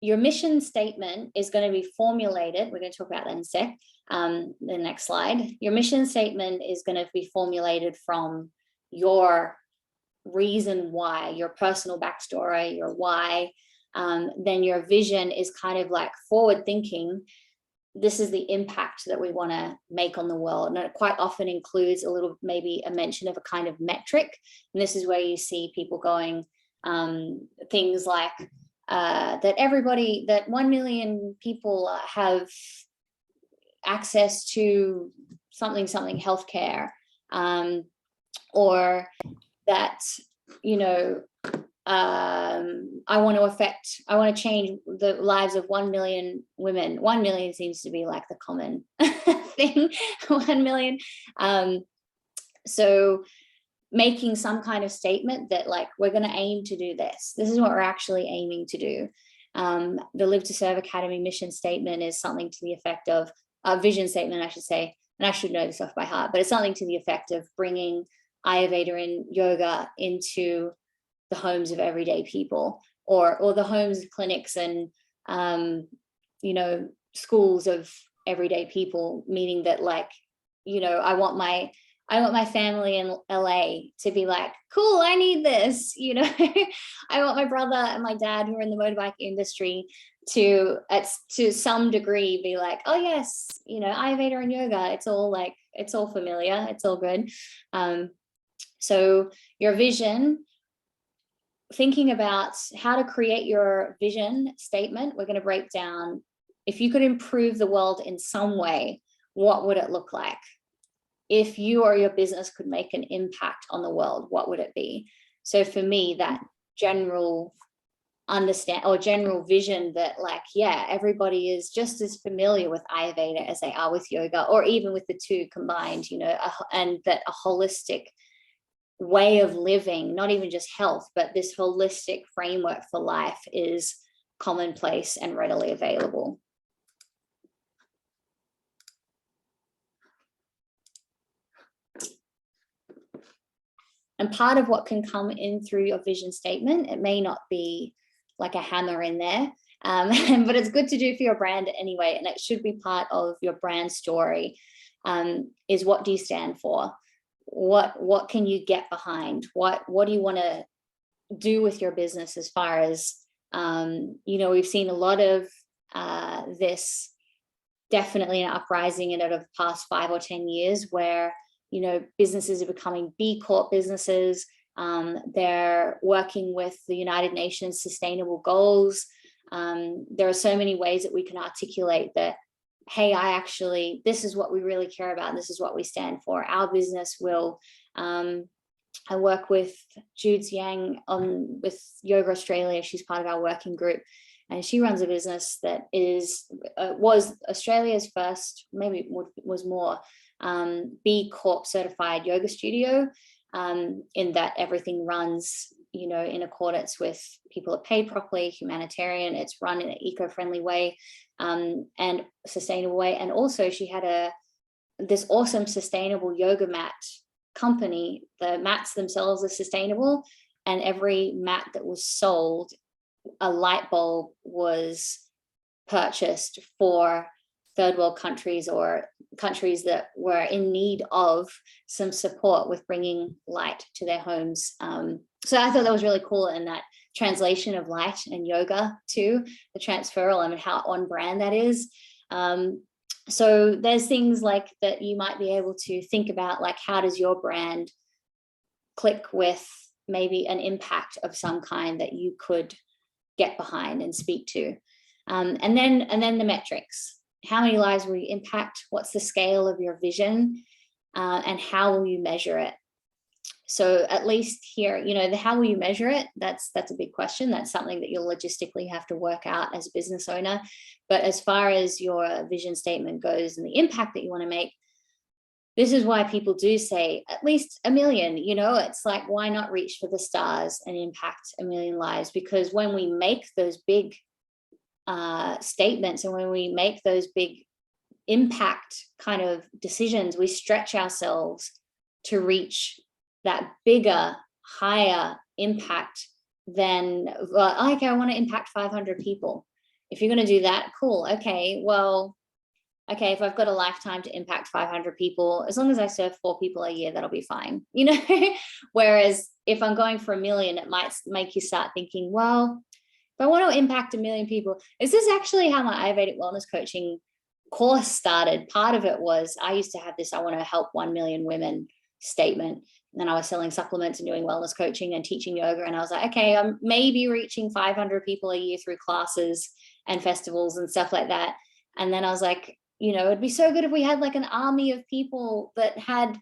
your mission statement is going to be formulated. We're going to talk about that in a sec. The next slide. Your mission statement is going to be formulated from your reason why, your personal backstory, your why. Then your vision is kind of like forward thinking. This is the impact that we want to make on the world. And it quite often includes a little, maybe a mention of a kind of metric. And this is where you see people going, things like that 1 million people have access to something healthcare, or that, you know, I want to change the lives of 1 million women. 1 million seems to be like the common thing, 1 million. So making some kind of statement that like, we're going to aim to do this. This is what we're actually aiming to do. The Live to Serve Academy mission statement is something to the effect of, vision statement, I should say, and I should know this off by heart, but it's something to the effect of bringing Ayurveda and yoga into the homes of everyday people, or the homes, clinics, and you know, schools of everyday people, meaning that, like, you know, I want my family in LA to be like, cool, I need this, you know. I want my brother and my dad who are in the motorbike industry to some degree be like, oh yes, you know, Ayurveda and yoga, it's all like, it's all familiar, it's all good. So your vision, thinking about how to create your vision statement, we're going to break down, if you could improve the world in some way, what would it look like? If you or your business could make an impact on the world, what would it be? So for me, that general general vision that, like, yeah, everybody is just as familiar with Ayurveda as they are with yoga, or even with the two combined, you know, and that a holistic way of living, not even just health, but this holistic framework for life is commonplace and readily available. And part of what can come in through your vision statement, it may not be like a hammer in there, but it's good to do for your brand anyway. And it should be part of your brand story, is what do you stand for? What can you get behind? What do you want to do with your business, as far as, you know, we've seen a lot of this definitely an uprising in over the past 5 or 10 years, where, you know, businesses are becoming B Corp businesses. They're working with the United Nations Sustainable Goals. There are so many ways that we can articulate that, hey, this is what we really care about, and this is what we stand for. Our business will, I work with Jude Yang with Yoga Australia. She's part of our working group, and she runs a business that was Australia's first, maybe was more, B Corp certified yoga studio, in that everything runs, you know, in accordance with, people are paid properly, humanitarian, it's run in an eco-friendly way, and sustainable way. And also she had this awesome sustainable yoga mat company. The mats themselves are sustainable, and every mat that was sold, a light bulb was purchased for third world countries or countries that were in need of some support with bringing light to their homes. So I thought that was really cool, and that translation of light and yoga too, the transferal, I mean, how on brand that is. So there's things like that you might be able to think about, like how does your brand click with maybe an impact of some kind that you could get behind and speak to. And then the metrics. How many lives will you impact? What's the scale of your vision? And how will you measure it? So at least here, you know, the how will you measure it? That's a big question. That's something that you'll logistically have to work out as a business owner. But as far as your vision statement goes and the impact that you want to make, this is why people do say at least 1 million, you know, it's like, why not reach for the stars and impact 1 million lives? Because when we make those big statements and when we make those big impact kind of decisions, we stretch ourselves to reach that bigger, higher impact than, well, okay, I want to impact 500 people. If you're going to do that, cool. Okay, well, okay, if I've got a lifetime to impact 500 people, as long as I serve 4 people a year, that'll be fine, you know? Whereas if I'm going for 1 million, it might make you start thinking, well, if I want to impact 1 million people, is this actually how my Ayurvedic wellness coaching course started? Part of it was I used to have this, I want to help 1 million women statement. And then I was selling supplements and doing wellness coaching and teaching yoga. And I was like, okay, I'm maybe reaching 500 people a year through classes and festivals and stuff like that. And then I was like, you know, it'd be so good if we had like an army of people that had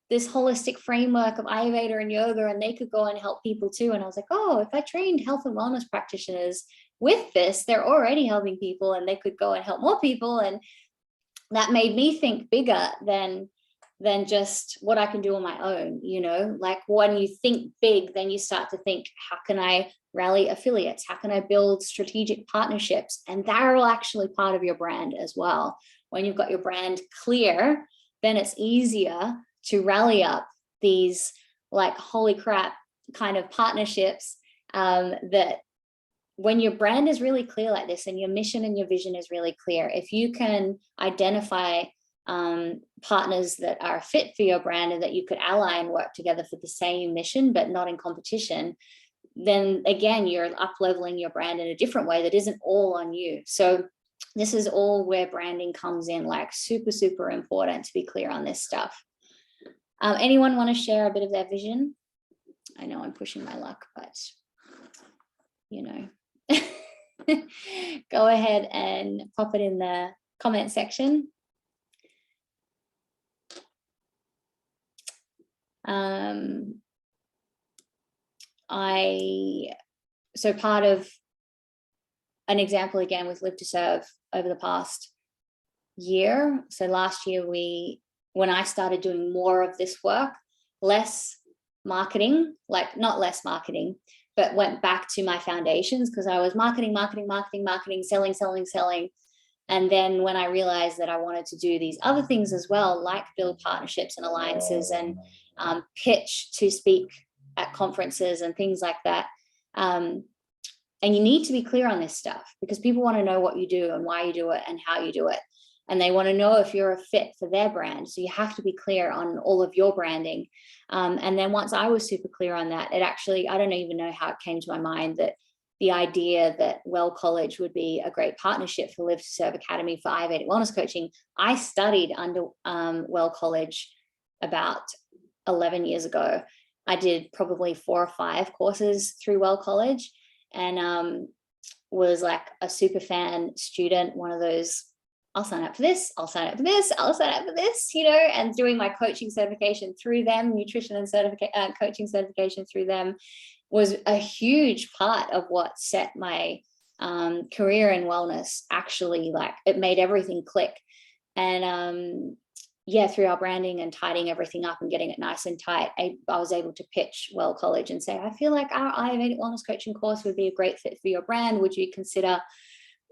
this holistic framework of Ayurveda and yoga, and they could go and help people too. And I was like, oh, if I trained health and wellness practitioners with this, they're already helping people and they could go and help more people. And that made me think bigger than just what I can do on my own, you know. Like when you think big, then you start to think, how can I rally affiliates? How can I build strategic partnerships? And they're all actually part of your brand as well. When you've got your brand clear, then it's easier to rally up these like, holy crap kind of partnerships that when your brand is really clear like this and your mission and your vision is really clear, if you can identify partners that are fit for your brand and that you could ally and work together for the same mission, but not in competition, then again, you're up leveling your brand in a different way that isn't all on you. So this is all where branding comes in, like super, super important to be clear on this stuff. Anyone want to share a bit of their vision? I know I'm pushing my luck, but you know, go ahead and pop it in the comment section. So part of an example again with Live to Serve over the past year. So last year when I started doing more of this work, less marketing, like not less marketing, but went back to my foundations, because I was marketing, selling. And then when I realized that I wanted to do these other things as well, like build partnerships and alliances and pitch to speak at conferences and things like that. And you need to be clear on this stuff because people want to know what you do and why you do it and how you do it. And they want to know if you're a fit for their brand. So you have to be clear on all of your branding. And then once I was super clear on that, it actually, I don't even know how it came to my mind that the idea that Well College would be a great partnership for Live to Serve Academy for Ayurvedic wellness coaching. I studied under Well College about 11 years ago. I did probably 4 or 5 courses through Well College, and was like a super fan student, one of those, I'll sign up for this, I'll sign up for this, I'll sign up for this, you know, and doing my coaching certification through them, nutrition and coaching certification through them was a huge part of what set my career in wellness. Actually, like it made everything click. And yeah, through our branding and tidying everything up and getting it nice and tight, I was able to pitch Well College and say, I feel like our Ayurvedic wellness coaching course would be a great fit for your brand. Would you consider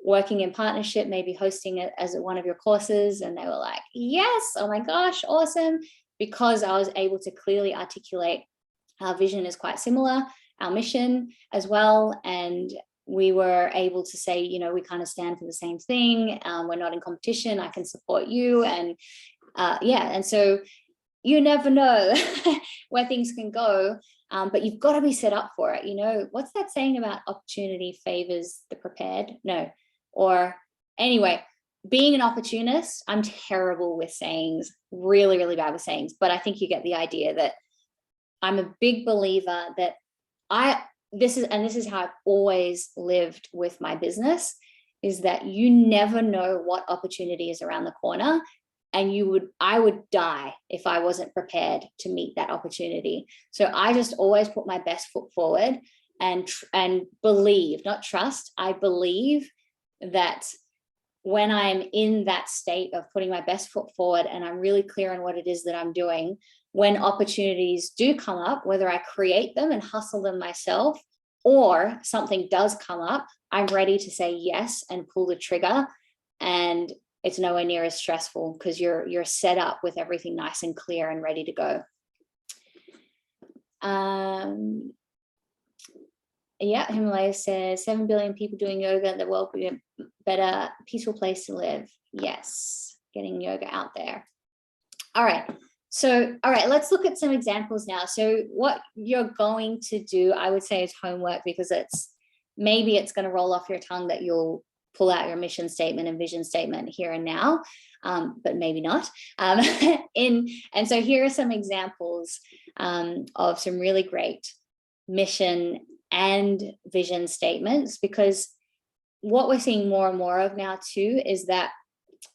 working in partnership, maybe hosting it as one of your courses? And they were like, yes, oh my gosh, awesome. Because I was able to clearly articulate our vision is quite similar, our mission as well. And we were able to say, you know, we kind of stand for the same thing. We're not in competition. I can support you. And yeah, and so you never know where things can go, but you've got to be set up for it. You know, what's that saying about opportunity favors the prepared? No, or anyway, being an opportunist, I'm terrible with sayings, really, really bad with sayings, but I think you get the idea that I'm a big believer that this is how I've always lived with my business, is that you never know what opportunity is around the corner. And I would die if I wasn't prepared to meet that opportunity. So I just always put my best foot forward and believe, not trust, I believe that when I'm in that state of putting my best foot forward and I'm really clear on what it is that I'm doing, when opportunities do come up, whether I create them and hustle them myself or something does come up, I'm ready to say yes and pull the trigger. And it's nowhere near as stressful because you're set up with everything nice and clear and ready to go. Yeah, Himalaya says 7 billion people doing yoga, the world would be a better, peaceful place to live. Yes, getting yoga out there. All right. So, all right, let's look at some examples now. So what you're going to do, I would say, is homework, because maybe it's going to roll off your tongue that you'll pull out your mission statement and vision statement here and now, but maybe not. And so here are some examples of some really great mission and vision statements, because what we're seeing more and more of now too is that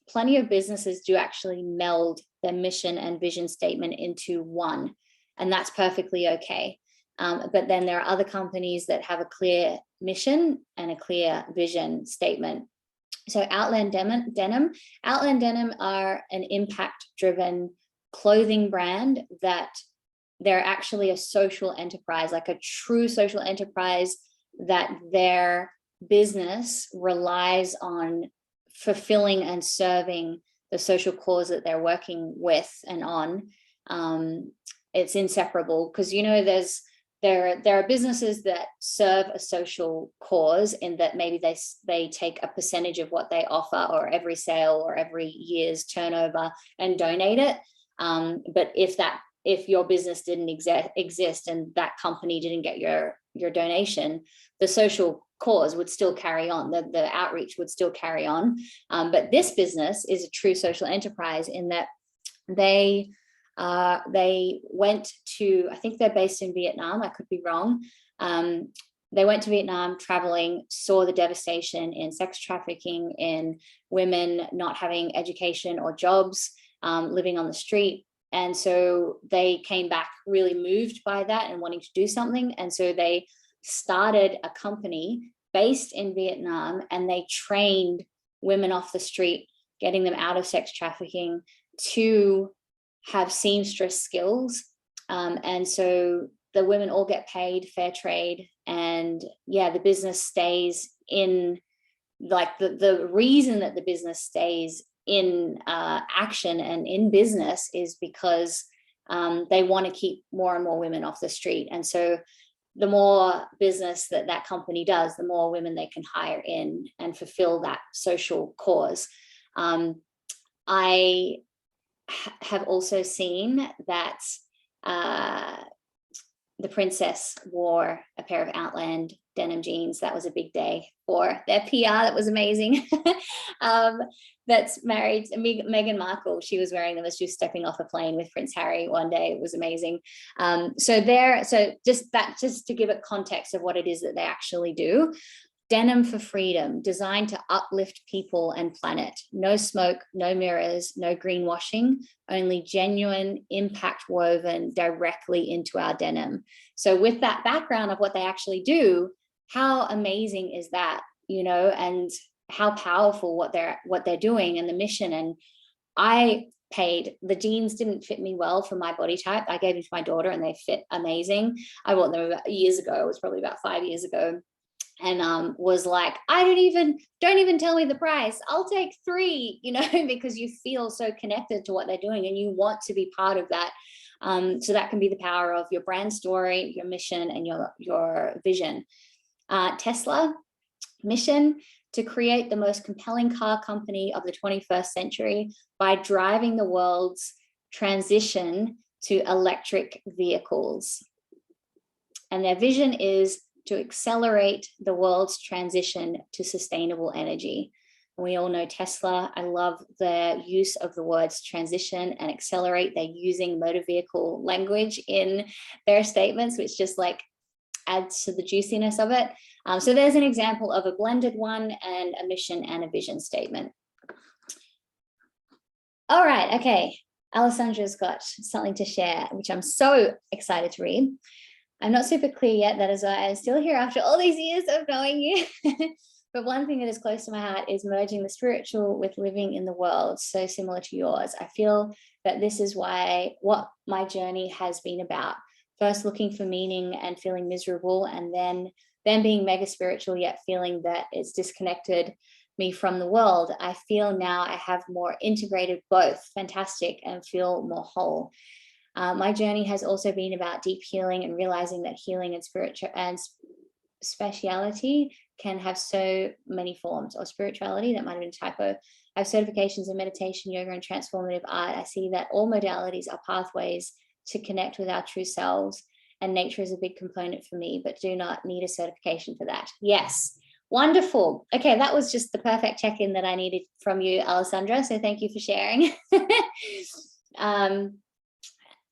plenty of businesses do actually meld their mission and vision statement into one, and that's perfectly okay. But then there are other companies that have a clear mission and a clear vision statement. So Outland Denim are an impact-driven clothing brand that they're actually a social enterprise, like a true social enterprise, that their business relies on fulfilling and serving the social cause that they're working with and on. It's inseparable, because, you know, there are businesses that serve a social cause in that maybe they take a percentage of what they offer or every sale or every year's turnover and donate it. But if your business didn't exist and that company didn't get your donation, the social cause would still carry on, the outreach would still carry on. But this business is a true social enterprise in that they went to, I think they're based in Vietnam, I could be wrong. They went to Vietnam traveling, saw the devastation in sex trafficking, in women not having education or jobs, living on the street. And so they came back really moved by that and wanting to do something. And so they started a company based in Vietnam, and they trained women off the street, getting them out of sex trafficking to have seamstress skills. And so the women all get paid fair trade. And yeah, the business stays in, like the reason that the business stays in action and in business is because they want to keep more and more women off the street. And so the more business that company does, the more women they can hire in and fulfill that social cause. I have also seen that the princess wore a pair of Outland denim jeans. That was a big day for their PR. That was amazing. That's married Meghan Markle. She was wearing them as she was stepping off a plane with Prince Harry one day. It was amazing. So just to give it context of what it is that they actually do. Denim for freedom, designed to uplift people and planet. No smoke, no mirrors, no greenwashing, only genuine impact woven directly into our denim. So with that background of what they actually do, how amazing is that, you know, and how powerful what they're doing and the mission. And the jeans didn't fit me well for my body type. I gave them to my daughter and they fit amazing. I bought them about years ago. It was probably about 5 years ago. And was like, don't even tell me the price. I'll take 3, you know, because you feel so connected to what they're doing and you want to be part of that. So that can be the power of your brand story, your mission, and your vision. Tesla, Mission: to create the most compelling car company of the 21st century by driving the world's transition to electric vehicles. And their vision is to accelerate the world's transition to sustainable energy. We all know Tesla. I love the use of the words transition and accelerate. They're using motor vehicle language in their statements, which just like adds to the juiciness of it. So there's an example of a blended one, and a mission and a vision statement. All right, okay. Alessandra's got something to share, which I'm so excited to read. I'm not super clear yet. That is why I'm still here after all these years of knowing you. But one thing that is close to my heart is merging the spiritual with living in the world, so similar to yours. I feel that this is what my journey has been about. First looking for meaning and feeling miserable, and then being mega spiritual, yet feeling that it's disconnected me from the world. I feel now I have more integrated both. Fantastic, and feel more whole. My journey has also been about deep healing and realizing that healing and spiritual and speciality can have so many forms, or spirituality, that might have been a typo. I have certifications in meditation, yoga, and transformative art. I see that all modalities are pathways to connect with our true selves, and nature is a big component for me, but do not need a certification for that. Yes, wonderful. Okay, that was just the perfect check-in that I needed from you, Alessandra, so thank you for sharing.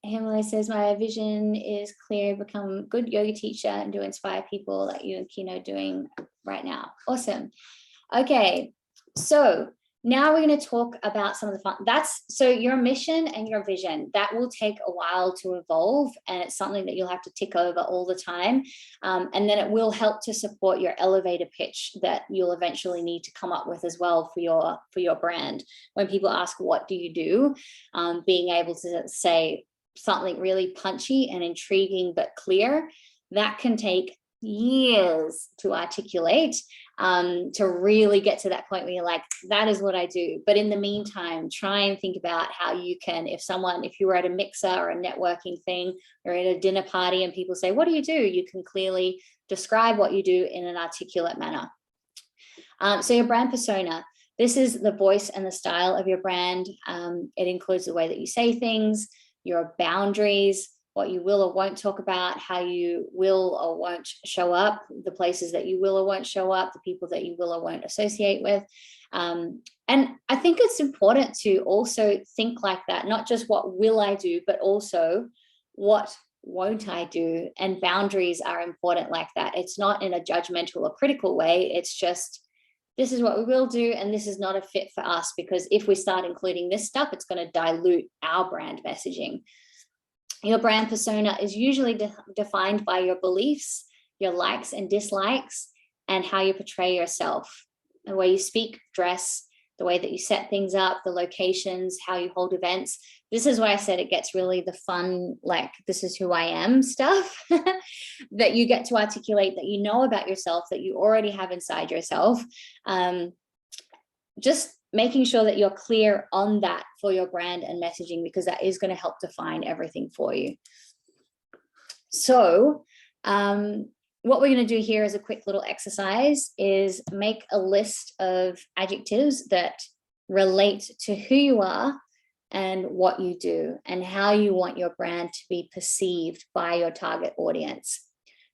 Himala says, my vision is clear, become a good yoga teacher and to inspire people like you and Kino doing right now. Awesome. Okay, so now we're going to talk about some of the fun. So your mission and your vision, that will take a while to evolve, and it's something that you'll have to tick over all the time. And then it will help to support your elevator pitch that you'll eventually need to come up with as well for your brand. When people ask, what do you do? Being able to say something really punchy and intriguing but clear, that can take years to articulate, to really get to that point where you're like, that is what I do. But in the meantime, try and think about how you can, if you were at a mixer or a networking thing, or at a dinner party and people say, what do? You can clearly describe what you do in an articulate manner. So your brand persona, this is the voice and the style of your brand. It includes the way that you say things, your boundaries, what you will or won't talk about, how you will or won't show up, the places that you will or won't show up, the people that you will or won't associate with. And I think it's important to also think like that, not just what will I do, but also what won't I do? And boundaries are important like that. It's not in a judgmental or critical way. It's just, this is what we will do, and this is not a fit for us, because if we start including this stuff, it's going to dilute our brand messaging. Your brand persona is usually defined by your beliefs, your likes and dislikes, and how you portray yourself, the way you speak, dress, the way that you set things up, the locations, how you hold events. This is why I said it gets really the fun, like, this is who I am stuff that you get to articulate, that you know about yourself, that you already have inside yourself. Just making sure that you're clear on that for your brand and messaging, because that is going to help define everything for you. So what we're going to do here as a quick little exercise is make a list of adjectives that relate to who you are and what you do and how you want your brand to be perceived by your target audience.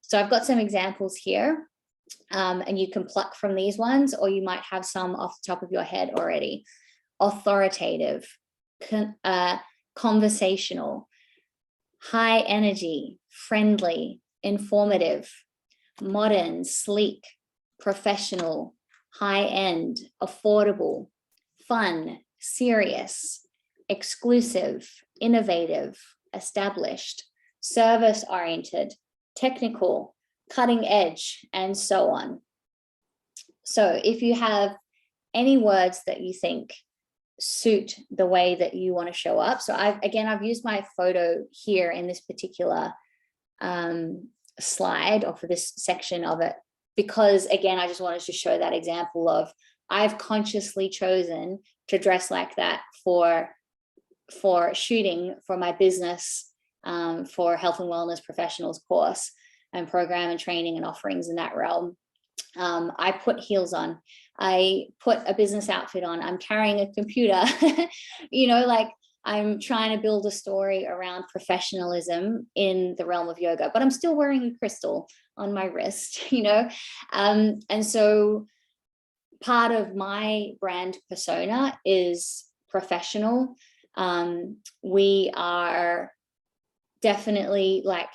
So I've got some examples here, and you can pluck from these ones, or you might have some off the top of your head already. Authoritative, conversational, high energy, friendly, informative, modern, sleek, professional, high-end, affordable, fun, serious, exclusive, innovative, established, service-oriented, technical, cutting edge, and so on. So if you have any words that you think suit the way that you want to show up. So I've used my photo here in this particular slide, or for this section of it, because again, I just wanted to show that example of, I've consciously chosen to dress like that for shooting for my business, for health and wellness professionals course and program and training and offerings in that realm. I put heels on, I put a business outfit on, I'm carrying a computer, like I'm trying to build a story around professionalism in the realm of yoga, but I'm still wearing a crystal on my wrist, and so part of my brand persona is professional. We are definitely, like,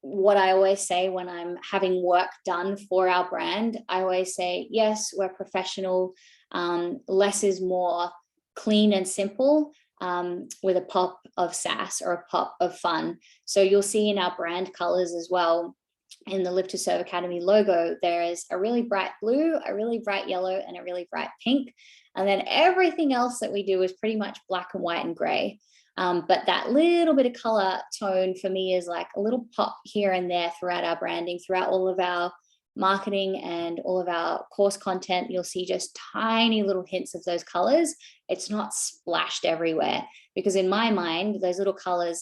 what I always say when I'm having work done for our brand, I always say, yes, we're professional. Less is more, clean and simple, with a pop of sass or a pop of fun. So you'll see in our brand colors as well, in the Live to Serve Academy logo, there is a really bright blue, a really bright yellow, and a really bright pink. And then everything else that we do is pretty much black and white and gray. But that little bit of color tone for me is like a little pop here and there throughout our branding, throughout all of our marketing and all of our course content. You'll see just tiny little hints of those colors. It's not splashed everywhere, because in my mind, those little colors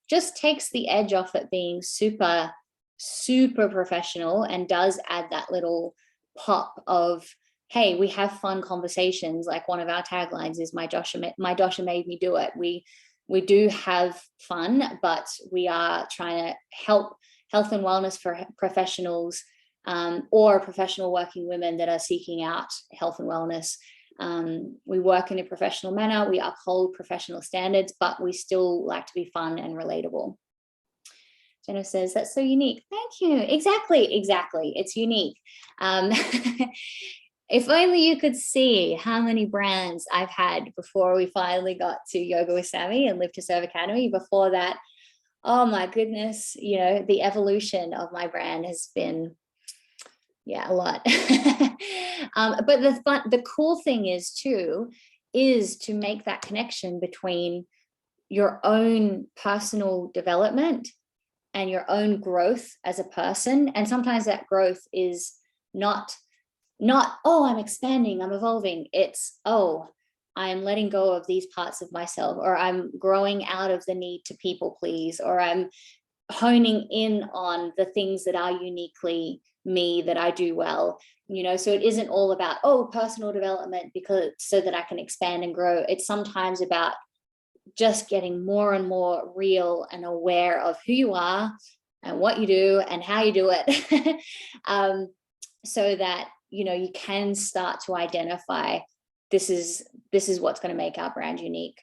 just takes the edge off it being super, super professional, and does add that little pop of, hey, we have fun conversations. Like one of our taglines is my dosha made me do it. We do have fun, but we are trying to help health and wellness for professionals, or professional working women that are seeking out health and wellness. We work in a professional manner, we uphold professional standards, but we still like to be fun and relatable. Jenna says, that's so unique. Thank you. Exactly. It's unique. If only you could see how many brands I've had before we finally got to Yoga with Sammy and Live to Serve Academy. Before that, oh my goodness, the evolution of my brand has been, a lot. But the cool thing is to make that connection between your own personal development and your own growth as a person. And sometimes that growth is not, oh, I'm expanding, I'm evolving. It's, oh, I'm letting go of these parts of myself, or I'm growing out of the need to people please, or I'm honing in on the things that are uniquely me, that I do well. So it isn't all about, oh, personal development so that I can expand and grow. It's sometimes about just getting more and more real and aware of who you are and what you do and how you do it. So that you can start to identify, this is what's going to make our brand unique.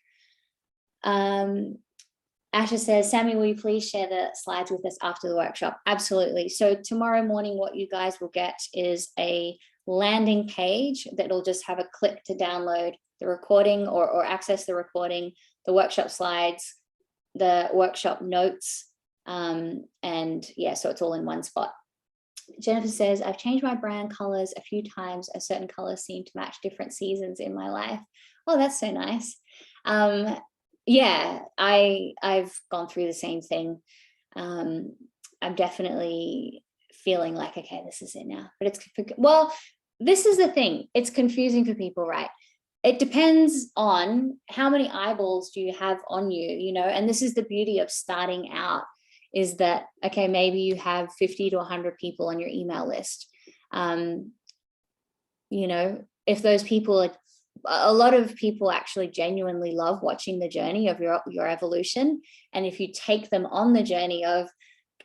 Asha says, Sammy, will you please share the slides with us after the workshop? Absolutely. So tomorrow morning, what you guys will get is a landing page that'll just have a click to download the recording or access the recording, the workshop slides, the workshop notes, so it's all in one spot. Jennifer says, I've changed my brand colors a few times as certain colors seem to match different seasons in my life. Oh, that's so nice. I've gone through the same thing. I'm definitely feeling like, okay, this is it now. But this is the thing. It's confusing for people, right? It depends on how many eyeballs do you have on you, and this is the beauty of starting out, is that, okay, maybe you have 50 to 100 people on your email list. If those people are, a lot of people actually genuinely love watching the journey of your evolution. And if you take them on the journey of,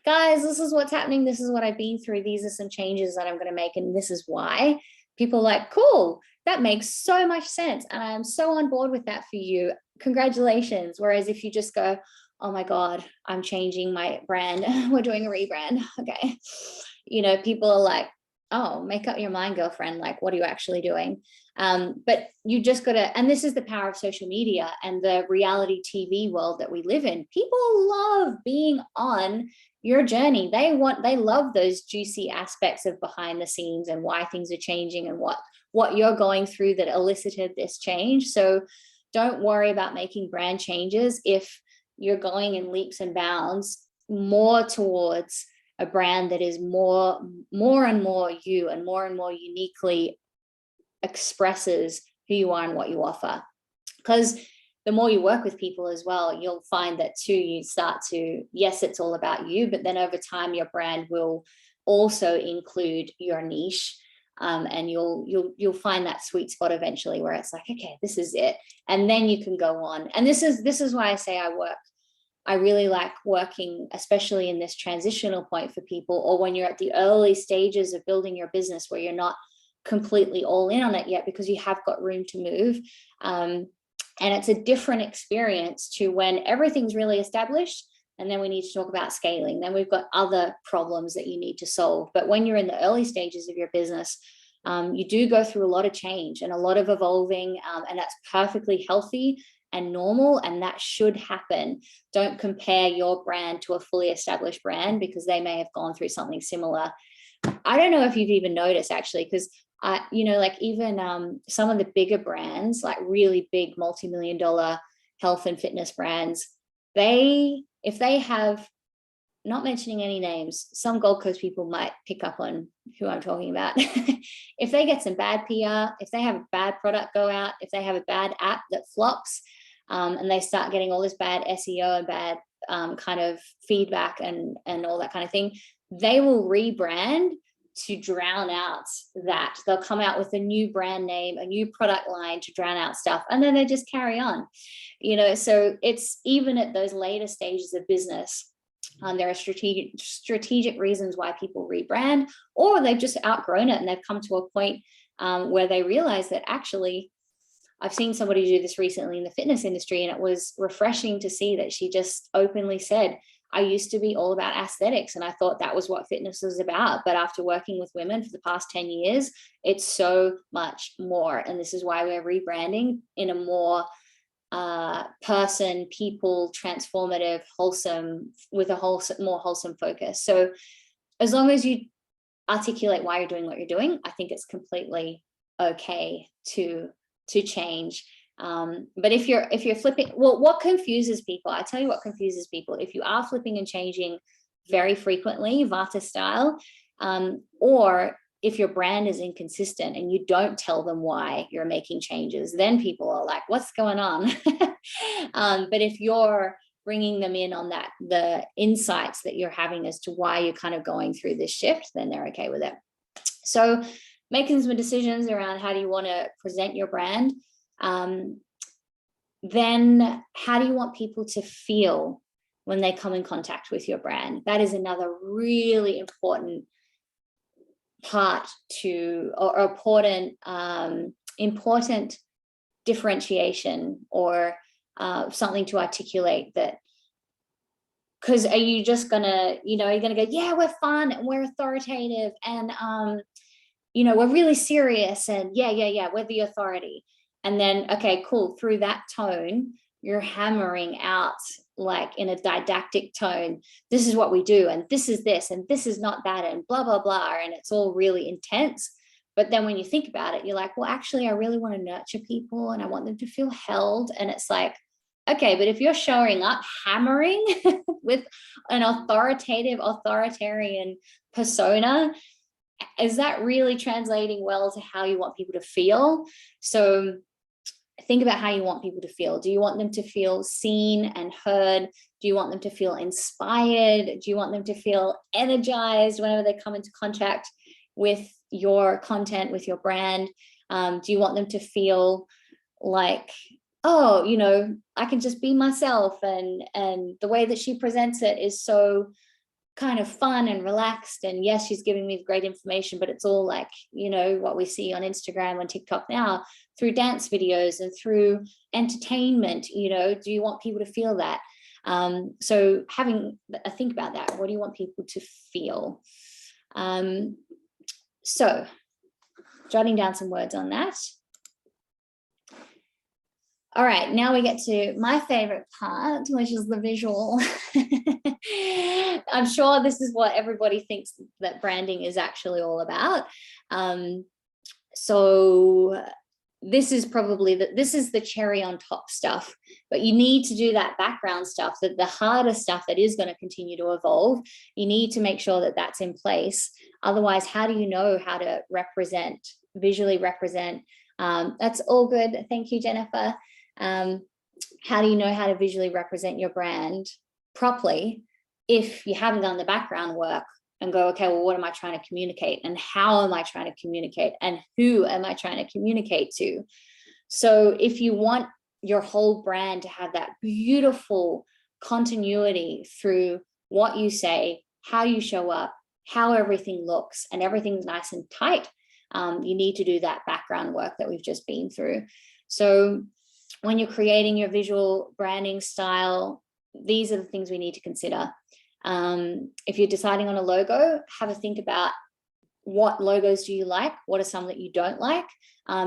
guys, this is what's happening, this is what I've been through, these are some changes that I'm going to make, and this is why, people are like, cool, that makes so much sense, and I'm so on board with that for you, congratulations. Whereas if you just go, oh my God, I'm changing my brand, we're doing a rebrand, okay, people are like, oh, make up your mind, girlfriend, like, what are you actually doing? But you just gotta, and this is the power of social media and the reality TV world that we live in. People love being on your journey. They love those juicy aspects of behind the scenes and why things are changing and what you're going through that elicited this change. So don't worry about making brand changes if you're going in leaps and bounds more towards a brand that is more and more you, and more uniquely expresses who you are and what you offer. Because the more you work with people as well, you'll find that too, you start to, yes, it's all about you, but then over time your brand will also include your niche. And you'll find that sweet spot eventually where it's like, okay, this is it. And then you can go on. And this is why I say I really like working, especially in this transitional point for people, or when you're at the early stages of building your business where you're not completely all in on it yet because you have got room to move. And it's a different experience to when everything's really established. And then we need to talk about scaling. Then we've got other problems that you need to solve. But when you're in the early stages of your business, you do go through a lot of change and a lot of evolving, and that's perfectly healthy and normal, and that should happen. Don't compare your brand to a fully established brand because they may have gone through something similar. I don't know if you've even noticed, actually, because like even some of the bigger brands, like really big multi-million-dollar health and fitness brands, if they have, not mentioning any names, some Gold Coast people might pick up on who I'm talking about. If they get some bad PR, if they have a bad product go out, if they have a bad app that flops, and they start getting all this bad SEO and bad kind of feedback and all that kind of thing, they will rebrand to drown out that. They'll come out with a new brand name, a new product line to drown out stuff, and then they just carry on. So it's even at those later stages of business, there are strategic reasons why people rebrand, or they've just outgrown it and they've come to a point where they realize that actually, I've seen somebody do this recently in the fitness industry, and it was refreshing to see that she just openly said, I used to be all about aesthetics and I thought that was what fitness was about. But after working with women for the past 10 years, it's so much more. And this is why we're rebranding in a more people, transformative, wholesome, with a more wholesome focus. So as long as you articulate why you're doing what you're doing, I think it's completely okay to change. But if you're flipping, well, what confuses people, I tell you what confuses people, if you are flipping and changing very frequently, Vata style, or if your brand is inconsistent and you don't tell them why you're making changes, then people are like, what's going on? But if you're bringing them in on that, the insights that you're having as to why you're kind of going through this shift, then they're okay with it. So making some decisions around how do you want to present your brand. Then how do you want people to feel when they come in contact with your brand? That is another really important part or important differentiation, or something to articulate that. Because are you just gonna, you're gonna go, yeah, we're fun and we're authoritative and we're really serious and yeah, we're the authority. And then, okay, cool. Through that tone, you're hammering out, like in a didactic tone, this is what we do, and this is this, and this is not that, and blah, blah, blah. And it's all really intense. But then when you think about it, you're like, well, actually, I really want to nurture people and I want them to feel held. And it's like, okay, but if you're showing up hammering with an authoritarian persona, is that really translating well to how you want people to feel? So think about how you want people to feel. Do you want them to feel seen and heard? Do you want them to feel inspired? Do you want them to feel energized whenever they come into contact with your content, with your brand? Do you want them to feel like, oh, I can just be myself, and the way that she presents it is so kind of fun and relaxed, and yes, she's giving me great information, but it's all like, what we see on Instagram and TikTok now through dance videos and through entertainment. Do you want people to feel that? So having a think about that. What do you want people to feel? So jotting down some words on that. All right, now we get to my favorite part, which is the visual. I'm sure this is what everybody thinks that branding is actually all about. So this is probably this is the cherry on top stuff, but you need to do that background stuff, that the harder stuff that is going to continue to evolve. You need to make sure that that's in place. Otherwise, how do you know how to visually represent? That's all good. Thank you, Jennifer. How do you know how to visually represent your brand properly if you haven't done the background work and go, okay, well, what am I trying to communicate, and how am I trying to communicate, and who am I trying to communicate to? So if you want your whole brand to have that beautiful continuity through what you say, how you show up, how everything looks, and everything's nice and tight, you need to do that background work that we've just been through. So when you're creating your visual branding style, these are the things we need to consider. If you're deciding on a logo, have a think about what logos do you like? What are some that you don't like?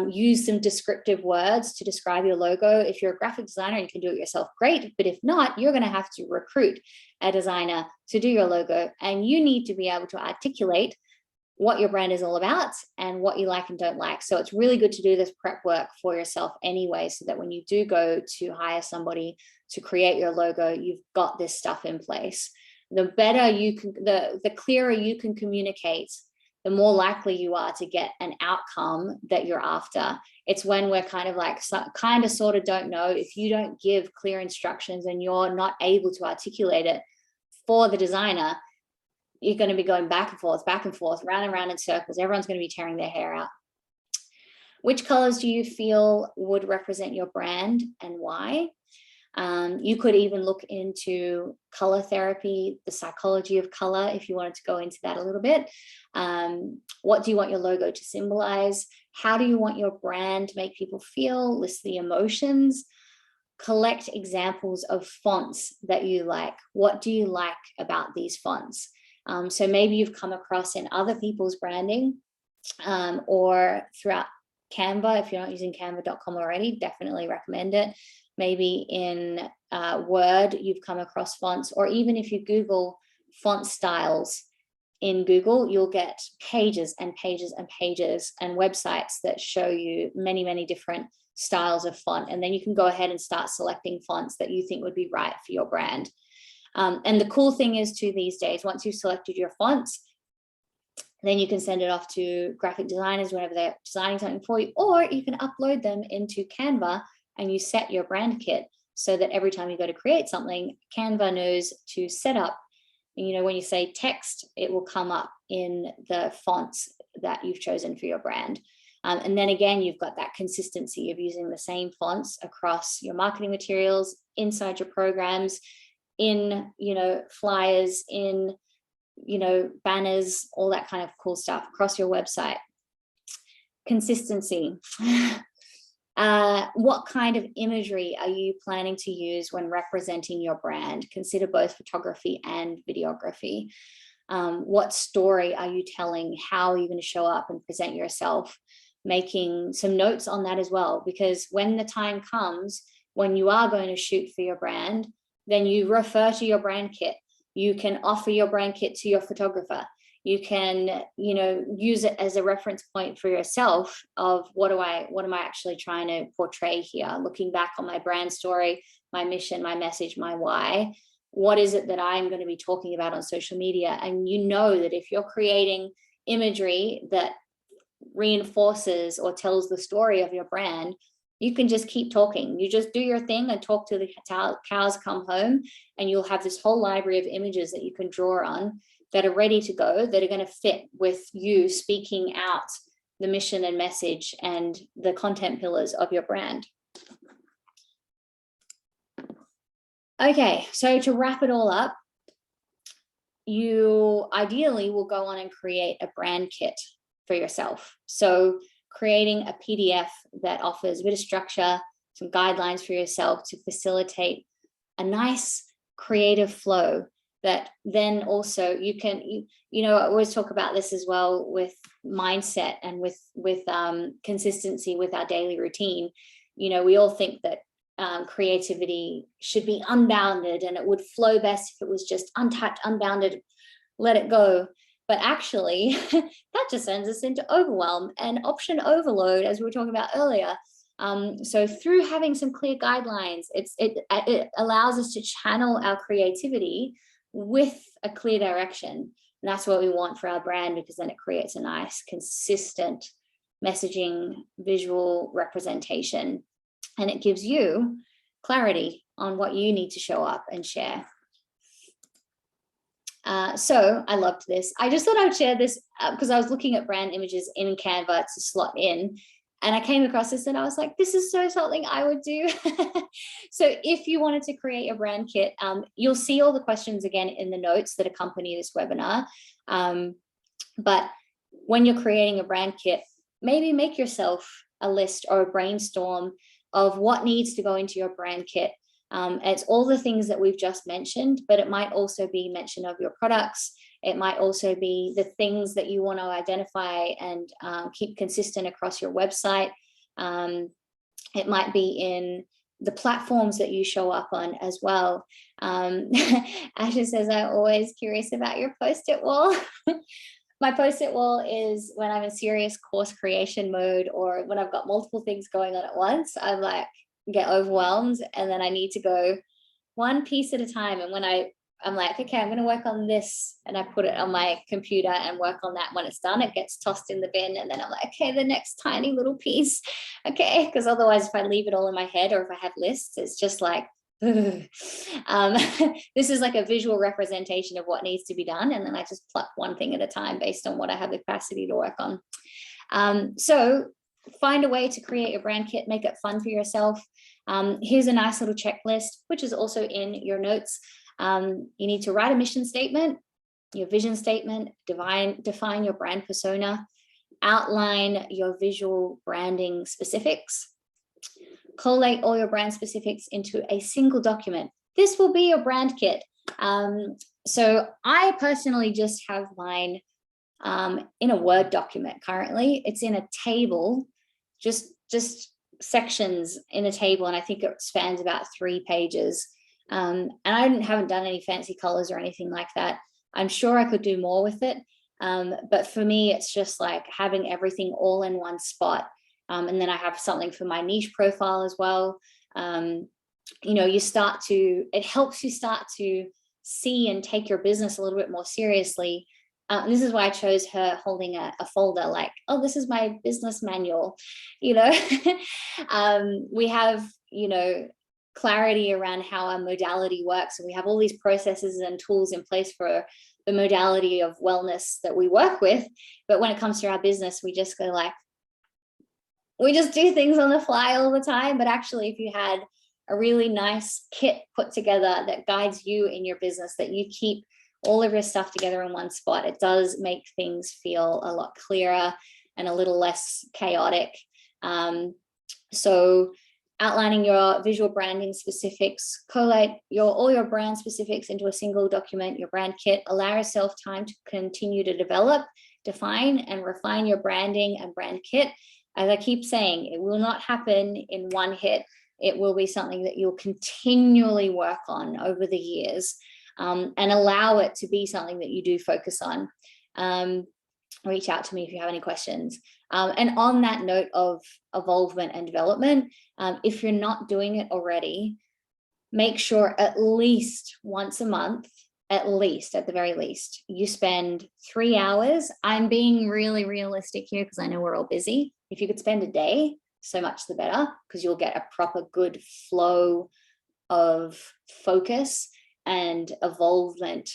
Use some descriptive words to describe your logo. If you're a graphic designer, you can do it yourself, great. But if not, you're going to have to recruit a designer to do your logo. And you need to be able to articulate what your brand is all about and what you like and don't like. So it's really good to do this prep work for yourself anyway, so that when you do go to hire somebody to create your logo, you've got this stuff in place. The better you can, the clearer you can communicate, the more likely you are to get an outcome that you're after. It's when we're kind of like, sort of don't know. If you don't give clear instructions and you're not able to articulate it for the designer, you're going to be going back and forth, round and round in circles. Everyone's going to be tearing their hair out. Which colors do you feel would represent your brand and why? You could even look into color therapy, the psychology of color, if you wanted to go into that a little bit. What do you want your logo to symbolize? How do you want your brand to make people feel? List the emotions. Collect examples of fonts that you like. What do you like about these fonts? So maybe you've come across in other people's branding, or throughout Canva. If you're not using canva.com already, definitely recommend it. Maybe in Word, you've come across fonts, or even if you Google font styles in Google, you'll get pages and pages and pages and websites that show you many, many different styles of font. And then you can go ahead and start selecting fonts that you think would be right for your brand. And the cool thing is too, these days, once you've selected your fonts, then you can send it off to graphic designers whenever they're designing something for you, or you can upload them into Canva and you set your brand kit so that every time you go to create something, Canva knows to set up, you know, when you say text, it will come up in the fonts that you've chosen for your brand. And then again, you've got that consistency of using the same fonts across your marketing materials, inside your programs, in, you know, flyers, in, you know, banners, all that kind of cool stuff across your website. Consistency. What kind of imagery are you planning to use when representing your brand? Consider both photography and videography. What story are you telling? How are you going to show up and present yourself? Making some notes on that as well, because when the time comes, when you are going to shoot for your brand, then you refer to your brand kit. You can offer your brand kit to your photographer. You can, you know, use it as a reference point for yourself of what am I actually trying to portray here? Looking back on my brand story, my mission, my message, my why. What is it that I'm going to be talking about on social media? And you know that if you're creating imagery that reinforces or tells the story of your brand, you can just keep talking. You just do your thing and talk to the cows come home, and you'll have this whole library of images that you can draw on that are ready to go, that are going to fit with you speaking out the mission and message and the content pillars of your brand. Okay, so to wrap it all up, you ideally will go on and create a brand kit for yourself. So creating a PDF that offers a bit of structure, some guidelines for yourself to facilitate a nice creative flow that then also you can, you know, I always talk about this as well with mindset and with consistency with our daily routine. You know, we all think that creativity should be unbounded and it would flow best if it was just untapped, unbounded, let it go. But actually, that just sends us into overwhelm and option overload, as we were talking about earlier. So through having some clear guidelines, it allows us to channel our creativity with a clear direction. And that's what we want for our brand, because then it creates a nice, consistent messaging, visual representation, and it gives you clarity on what you need to show up and share. So I loved this. I just thought I would share this because I was looking at brand images in Canva to slot in, and I came across this and I was like, this is so something I would do. So if you wanted to create a brand kit, you'll see all the questions again in the notes that accompany this webinar. But when you're creating a brand kit, maybe make yourself a list or a brainstorm of what needs to go into your brand kit. It's all the things that we've just mentioned, but it might also be mention of your products. It might also be the things that you want to identify and keep consistent across your website. It might be in the platforms that you show up on as well. Asha says, I'm always curious about your post-it wall. My post-it wall is when I'm in serious course creation mode, or when I've got multiple things going on at once. I'm like, get overwhelmed, and then I need to go one piece at a time. And when I'm like, okay, I'm going to work on this, and I put it on my computer and work on that. When it's done, it gets tossed in the bin, and then I'm like, okay, the next tiny little piece. Okay, because otherwise if I leave it all in my head, or if I have lists, it's just like this is like a visual representation of what needs to be done, and then I just pluck one thing at a time based on what I have the capacity to work on. So find a way to create a brand kit, make it fun for yourself. Here's a nice little checklist, which is also in your notes. You need to write a mission statement, your vision statement, define your brand persona, outline your visual branding specifics, collate all your brand specifics into a single document. This will be your brand kit. So I personally just have mine in a Word document currently. It's in a table, just sections in a table, and I think it spans about 3 pages. And I haven't done any fancy colors or anything like that. I'm sure I could do more with it. But for me, it's just like having everything all in one spot. And then I have something for my niche profile as well. You know, it helps you start to see and take your business a little bit more seriously. This is why I chose her holding a folder like, oh, this is my business manual. You know, we have, you know, clarity around how our modality works. And we have all these processes and tools in place for the modality of wellness that we work with. But when it comes to our business, we just go like, we just do things on the fly all the time. But actually, if you had a really nice kit put together that guides you in your business, that you keep all of your stuff together in one spot, it does make things feel a lot clearer and a little less chaotic. So outlining your visual branding specifics, collate all your brand specifics into a single document, your brand kit. Allow yourself time to continue to develop, define, and refine your branding and brand kit. As I keep saying, it will not happen in one hit. It will be something that you'll continually work on over the years, and allow it to be something that you do focus on. Reach out to me if you have any questions. And on that note of evolvement and development, if you're not doing it already, make sure at least once a month, at the very least, you spend 3 hours. I'm being really realistic here because I know we're all busy. If you could spend a day, so much the better, because you'll get a proper good flow of focus and evolvement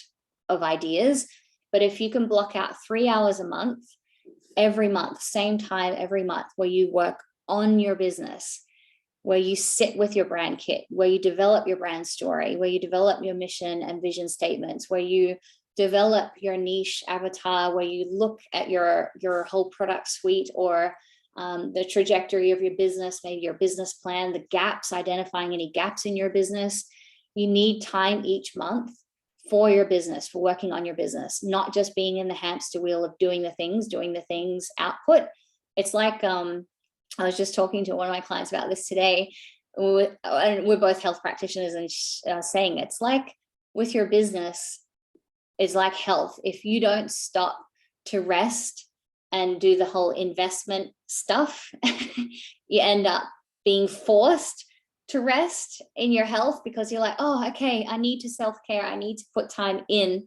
of ideas. But if you can block out 3 hours a month, every month, same time every month, where you work on your business, where you sit with your brand kit, where you develop your brand story, where you develop your mission and vision statements, where you develop your niche avatar, where you look at your whole product suite, or the trajectory of your business, maybe your business plan, the gaps, identifying any gaps in your business. You need time each month for your business, for working on your business, not just being in the hamster wheel of doing the things output. It's like, I was just talking to one of my clients about this today. We're both health practitioners, and saying it's like with your business, it's like health. If you don't stop to rest and do the whole investment stuff, you end up being forced to rest in your health, because you're like, oh, okay, I need to self-care, I need to put time in,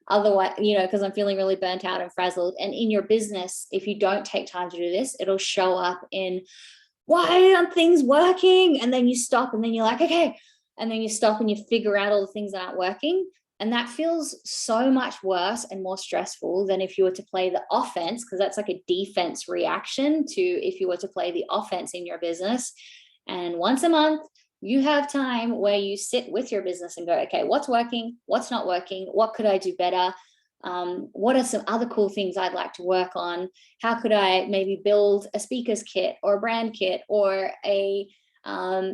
otherwise, you know, because I'm feeling really burnt out and frazzled. And in your business, if you don't take time to do this, it'll show up in, why aren't things working? And then you stop, and then you're like, okay, and then you stop and you figure out all the things that aren't working. And that feels so much worse and more stressful than if you were to play the offense, because that's like a defense reaction to if you were to play the offense in your business. And once a month, you have time where you sit with your business and go, okay, what's working? What's not working? What could I do better? What are some other cool things I'd like to work on? How could I maybe build a speaker's kit or a brand kit or a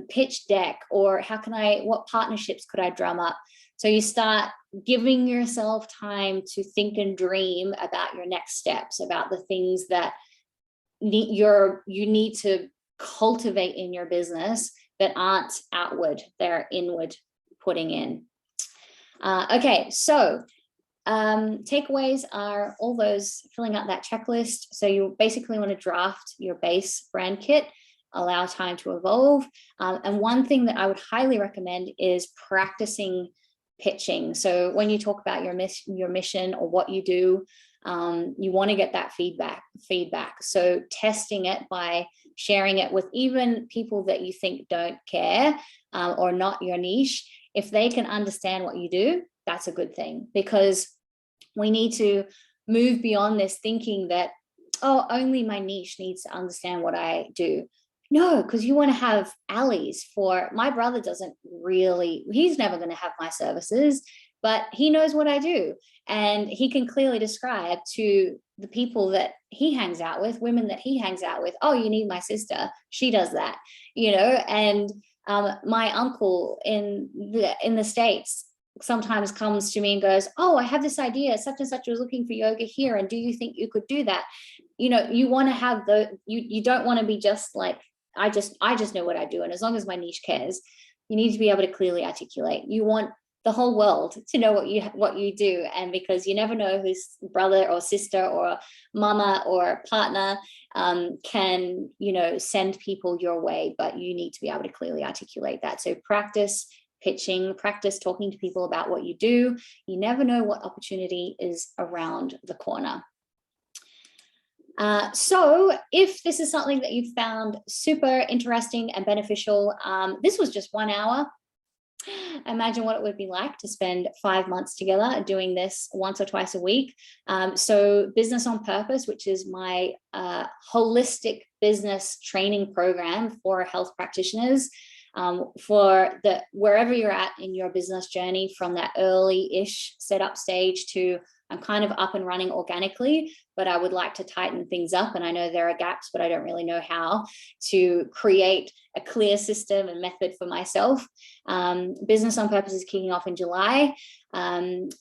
pitch deck? Or what partnerships could I drum up? So you start giving yourself time to think and dream about your next steps, about the things that you need to cultivate in your business that aren't outward, they're inward putting in. Okay, so takeaways are all those, filling out that checklist. So you basically want to draft your base brand kit, allow time to evolve. And one thing that I would highly recommend is practicing pitching. So when you talk about your mission or what you do, you want to get that feedback. So testing it by sharing it with even people that you think don't care or not your niche. If they can understand what you do, that's a good thing, because we need to move beyond this thinking that, oh, only my niche needs to understand what I do. No, because you want to have allies. For my brother doesn't really, he's never going to have my services, but he knows what I do. And he can clearly describe to the people that he hangs out with, women that he hangs out with, oh, you need my sister. She does that, and my uncle in the States sometimes comes to me and goes, oh, I have this idea, such and such was looking for yoga here, and do you think you could do that? You want to have you don't want to be just like, I just know what I do, and as long as my niche cares. You need to be able to clearly articulate. You want the whole world to know what you do, and because you never know whose brother or sister or mama or partner can send people your way, but you need to be able to clearly articulate that. So practice pitching, practice talking to people about what you do. You never know what opportunity is around the corner. So if this is something that you found super interesting and beneficial, this was just 1 hour. Imagine what it would be like to spend 5 months together doing this once or twice a week. So Business on Purpose, which is my holistic business training program for health practitioners, for wherever you're at in your business journey, from that early-ish setup stage to I'm kind of up and running organically, but I would like to tighten things up. And I know there are gaps, but I don't really know how to create a clear system and method for myself. Business on Purpose is kicking off in July.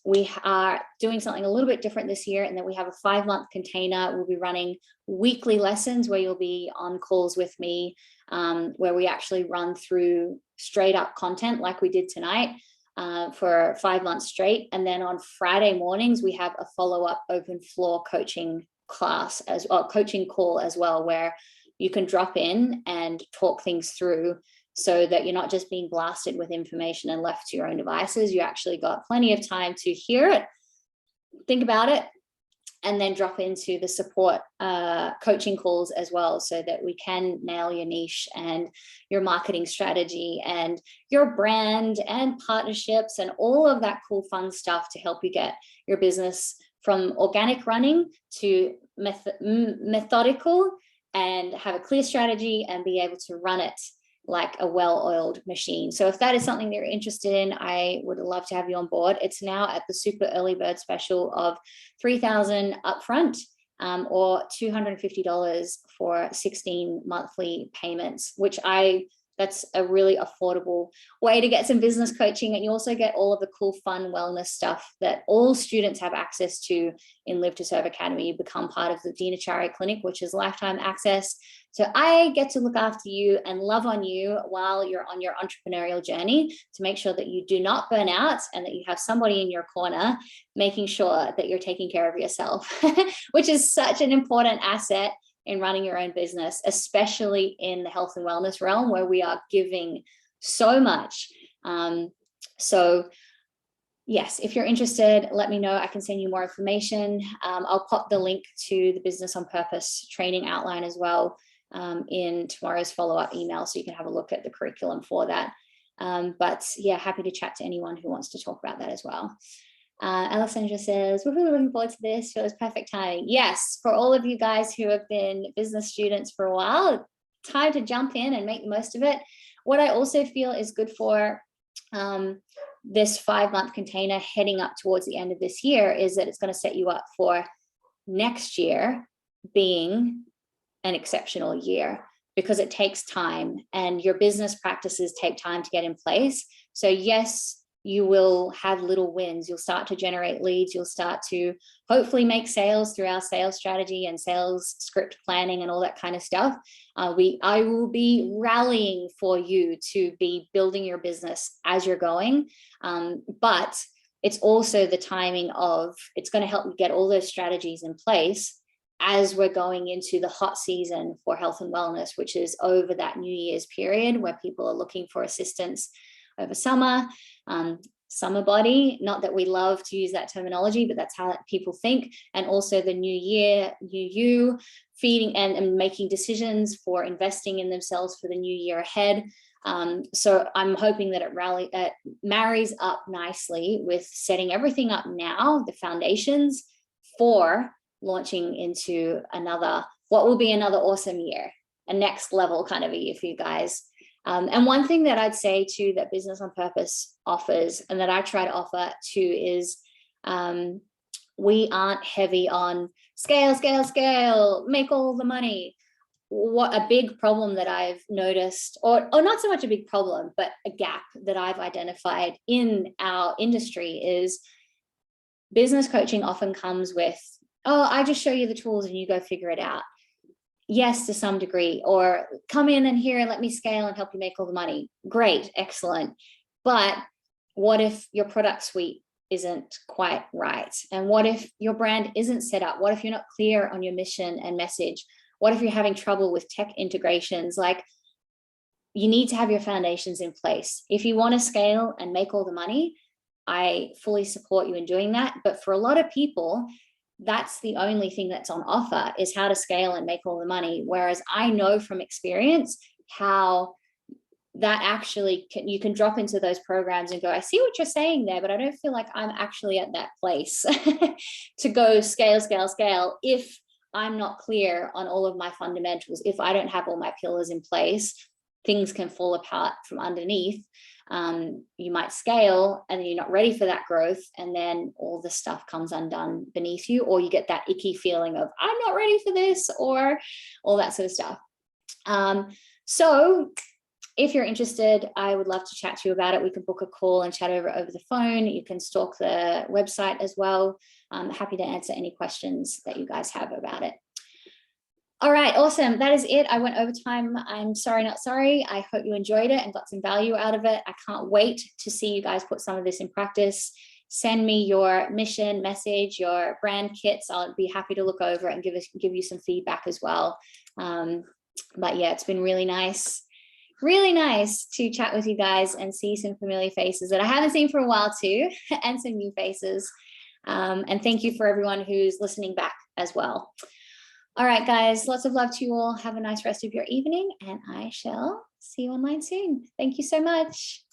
We are doing something a little bit different this year, and then we have a 5-month container. We'll be running weekly lessons where you'll be on calls with me, where we actually run through straight up content like we did tonight. For 5 months straight. And then on Friday mornings, we have a follow-up open floor coaching class coaching call as well, where you can drop in and talk things through so that you're not just being blasted with information and left to your own devices. You actually got plenty of time to hear it, think about it, and then drop into the support coaching calls as well, so that we can nail your niche and your marketing strategy and your brand and partnerships and all of that cool fun stuff to help you get your business from organic running to methodical, and have a clear strategy and be able to run it like a well-oiled machine. So if that is something that you're interested in, I would love to have you on board. It's now at the super early bird special of $3,000 upfront, or $250 for 16 monthly payments, which that's a really affordable way to get some business coaching. And you also get all of the cool, fun wellness stuff that all students have access to in Live to Serve Academy. You become part of the Dinacharya Clinic, which is lifetime access. So I get to look after you and love on you while you're on your entrepreneurial journey, to make sure that you do not burn out and that you have somebody in your corner making sure that you're taking care of yourself, which is such an important asset in running your own business, especially in the health and wellness realm, where we are giving so much. So yes, if you're interested, let me know. I can send you more information. I'll pop the link to the Business on Purpose training outline as well in tomorrow's follow-up email, so you can have a look at the curriculum for that. But yeah, happy to chat to anyone who wants to talk about that as well. Alessandra says, we're really looking forward to this. Feels perfect timing. Yes, for all of you guys who have been business students for a while, time to jump in and make the most of it. What I also feel is good for this 5-month container heading up towards the end of this year is that it's going to set you up for next year being an exceptional year, because it takes time and your business practices take time to get in place. So yes, you will have little wins. You'll start to generate leads. You'll start to hopefully make sales through our sales strategy and sales script planning and all that kind of stuff. I will be rallying for you to be building your business as you're going. But it's also the timing of, it's going to help you get all those strategies in place as we're going into the hot season for health and wellness, which is over that New Year's period where people are looking for assistance over summer. Summer body, not that we love to use that terminology, but that's how people think. And also the new year, new you, feeding and making decisions for investing in themselves for the new year ahead. So I'm hoping that it marries up nicely with setting everything up now, the foundations for launching into what will be another awesome year, a next level kind of a year for you guys. And one thing that I'd say too that Business on Purpose offers, and that I try to offer too, is we aren't heavy on scale, scale, scale, make all the money. What a big problem that I've noticed, or not so much a big problem, but a gap that I've identified in our industry is business coaching often comes with, oh, I just show you the tools and you go figure it out. Yes, to some degree, or come in and here and let me scale and help you make all the money. Great, excellent. But what if your product suite isn't quite right? And what if your brand isn't set up? What if you're not clear on your mission and message? What if you're having trouble with tech integrations? Like, you need to have your foundations in place. If you want to scale and make all the money, I fully support you in doing that. But for a lot of people, that's the only thing that's on offer, is how to scale and make all the money. Whereas I know from experience how that actually you can drop into those programs and go, I see what you're saying there, but I don't feel like I'm actually at that place to go scale, scale, scale. If I'm not clear on all of my fundamentals, if I don't have all my pillars in place, things can fall apart from underneath. You might scale and then you're not ready for that growth, and then all the stuff comes undone beneath you, or you get that icky feeling of I'm not ready for this, or all that sort of stuff. So if you're interested, I would love to chat to you about it. We can book a call and chat over the phone. You can stalk the website as well. I'm happy to answer any questions that you guys have about it. All right, awesome. That is it. I went over time. I'm sorry, not sorry. I hope you enjoyed it and got some value out of it. I can't wait to see you guys put some of this in practice. Send me your mission, message, your brand kits. I'll be happy to look over it and give you some feedback as well. But yeah, it's been really nice to chat with you guys and see some familiar faces that I haven't seen for a while too, and some new faces. And thank you for everyone who's listening back as well. All right, guys, lots of love to you all. Have a nice rest of your evening, and I shall see you online soon. Thank you so much.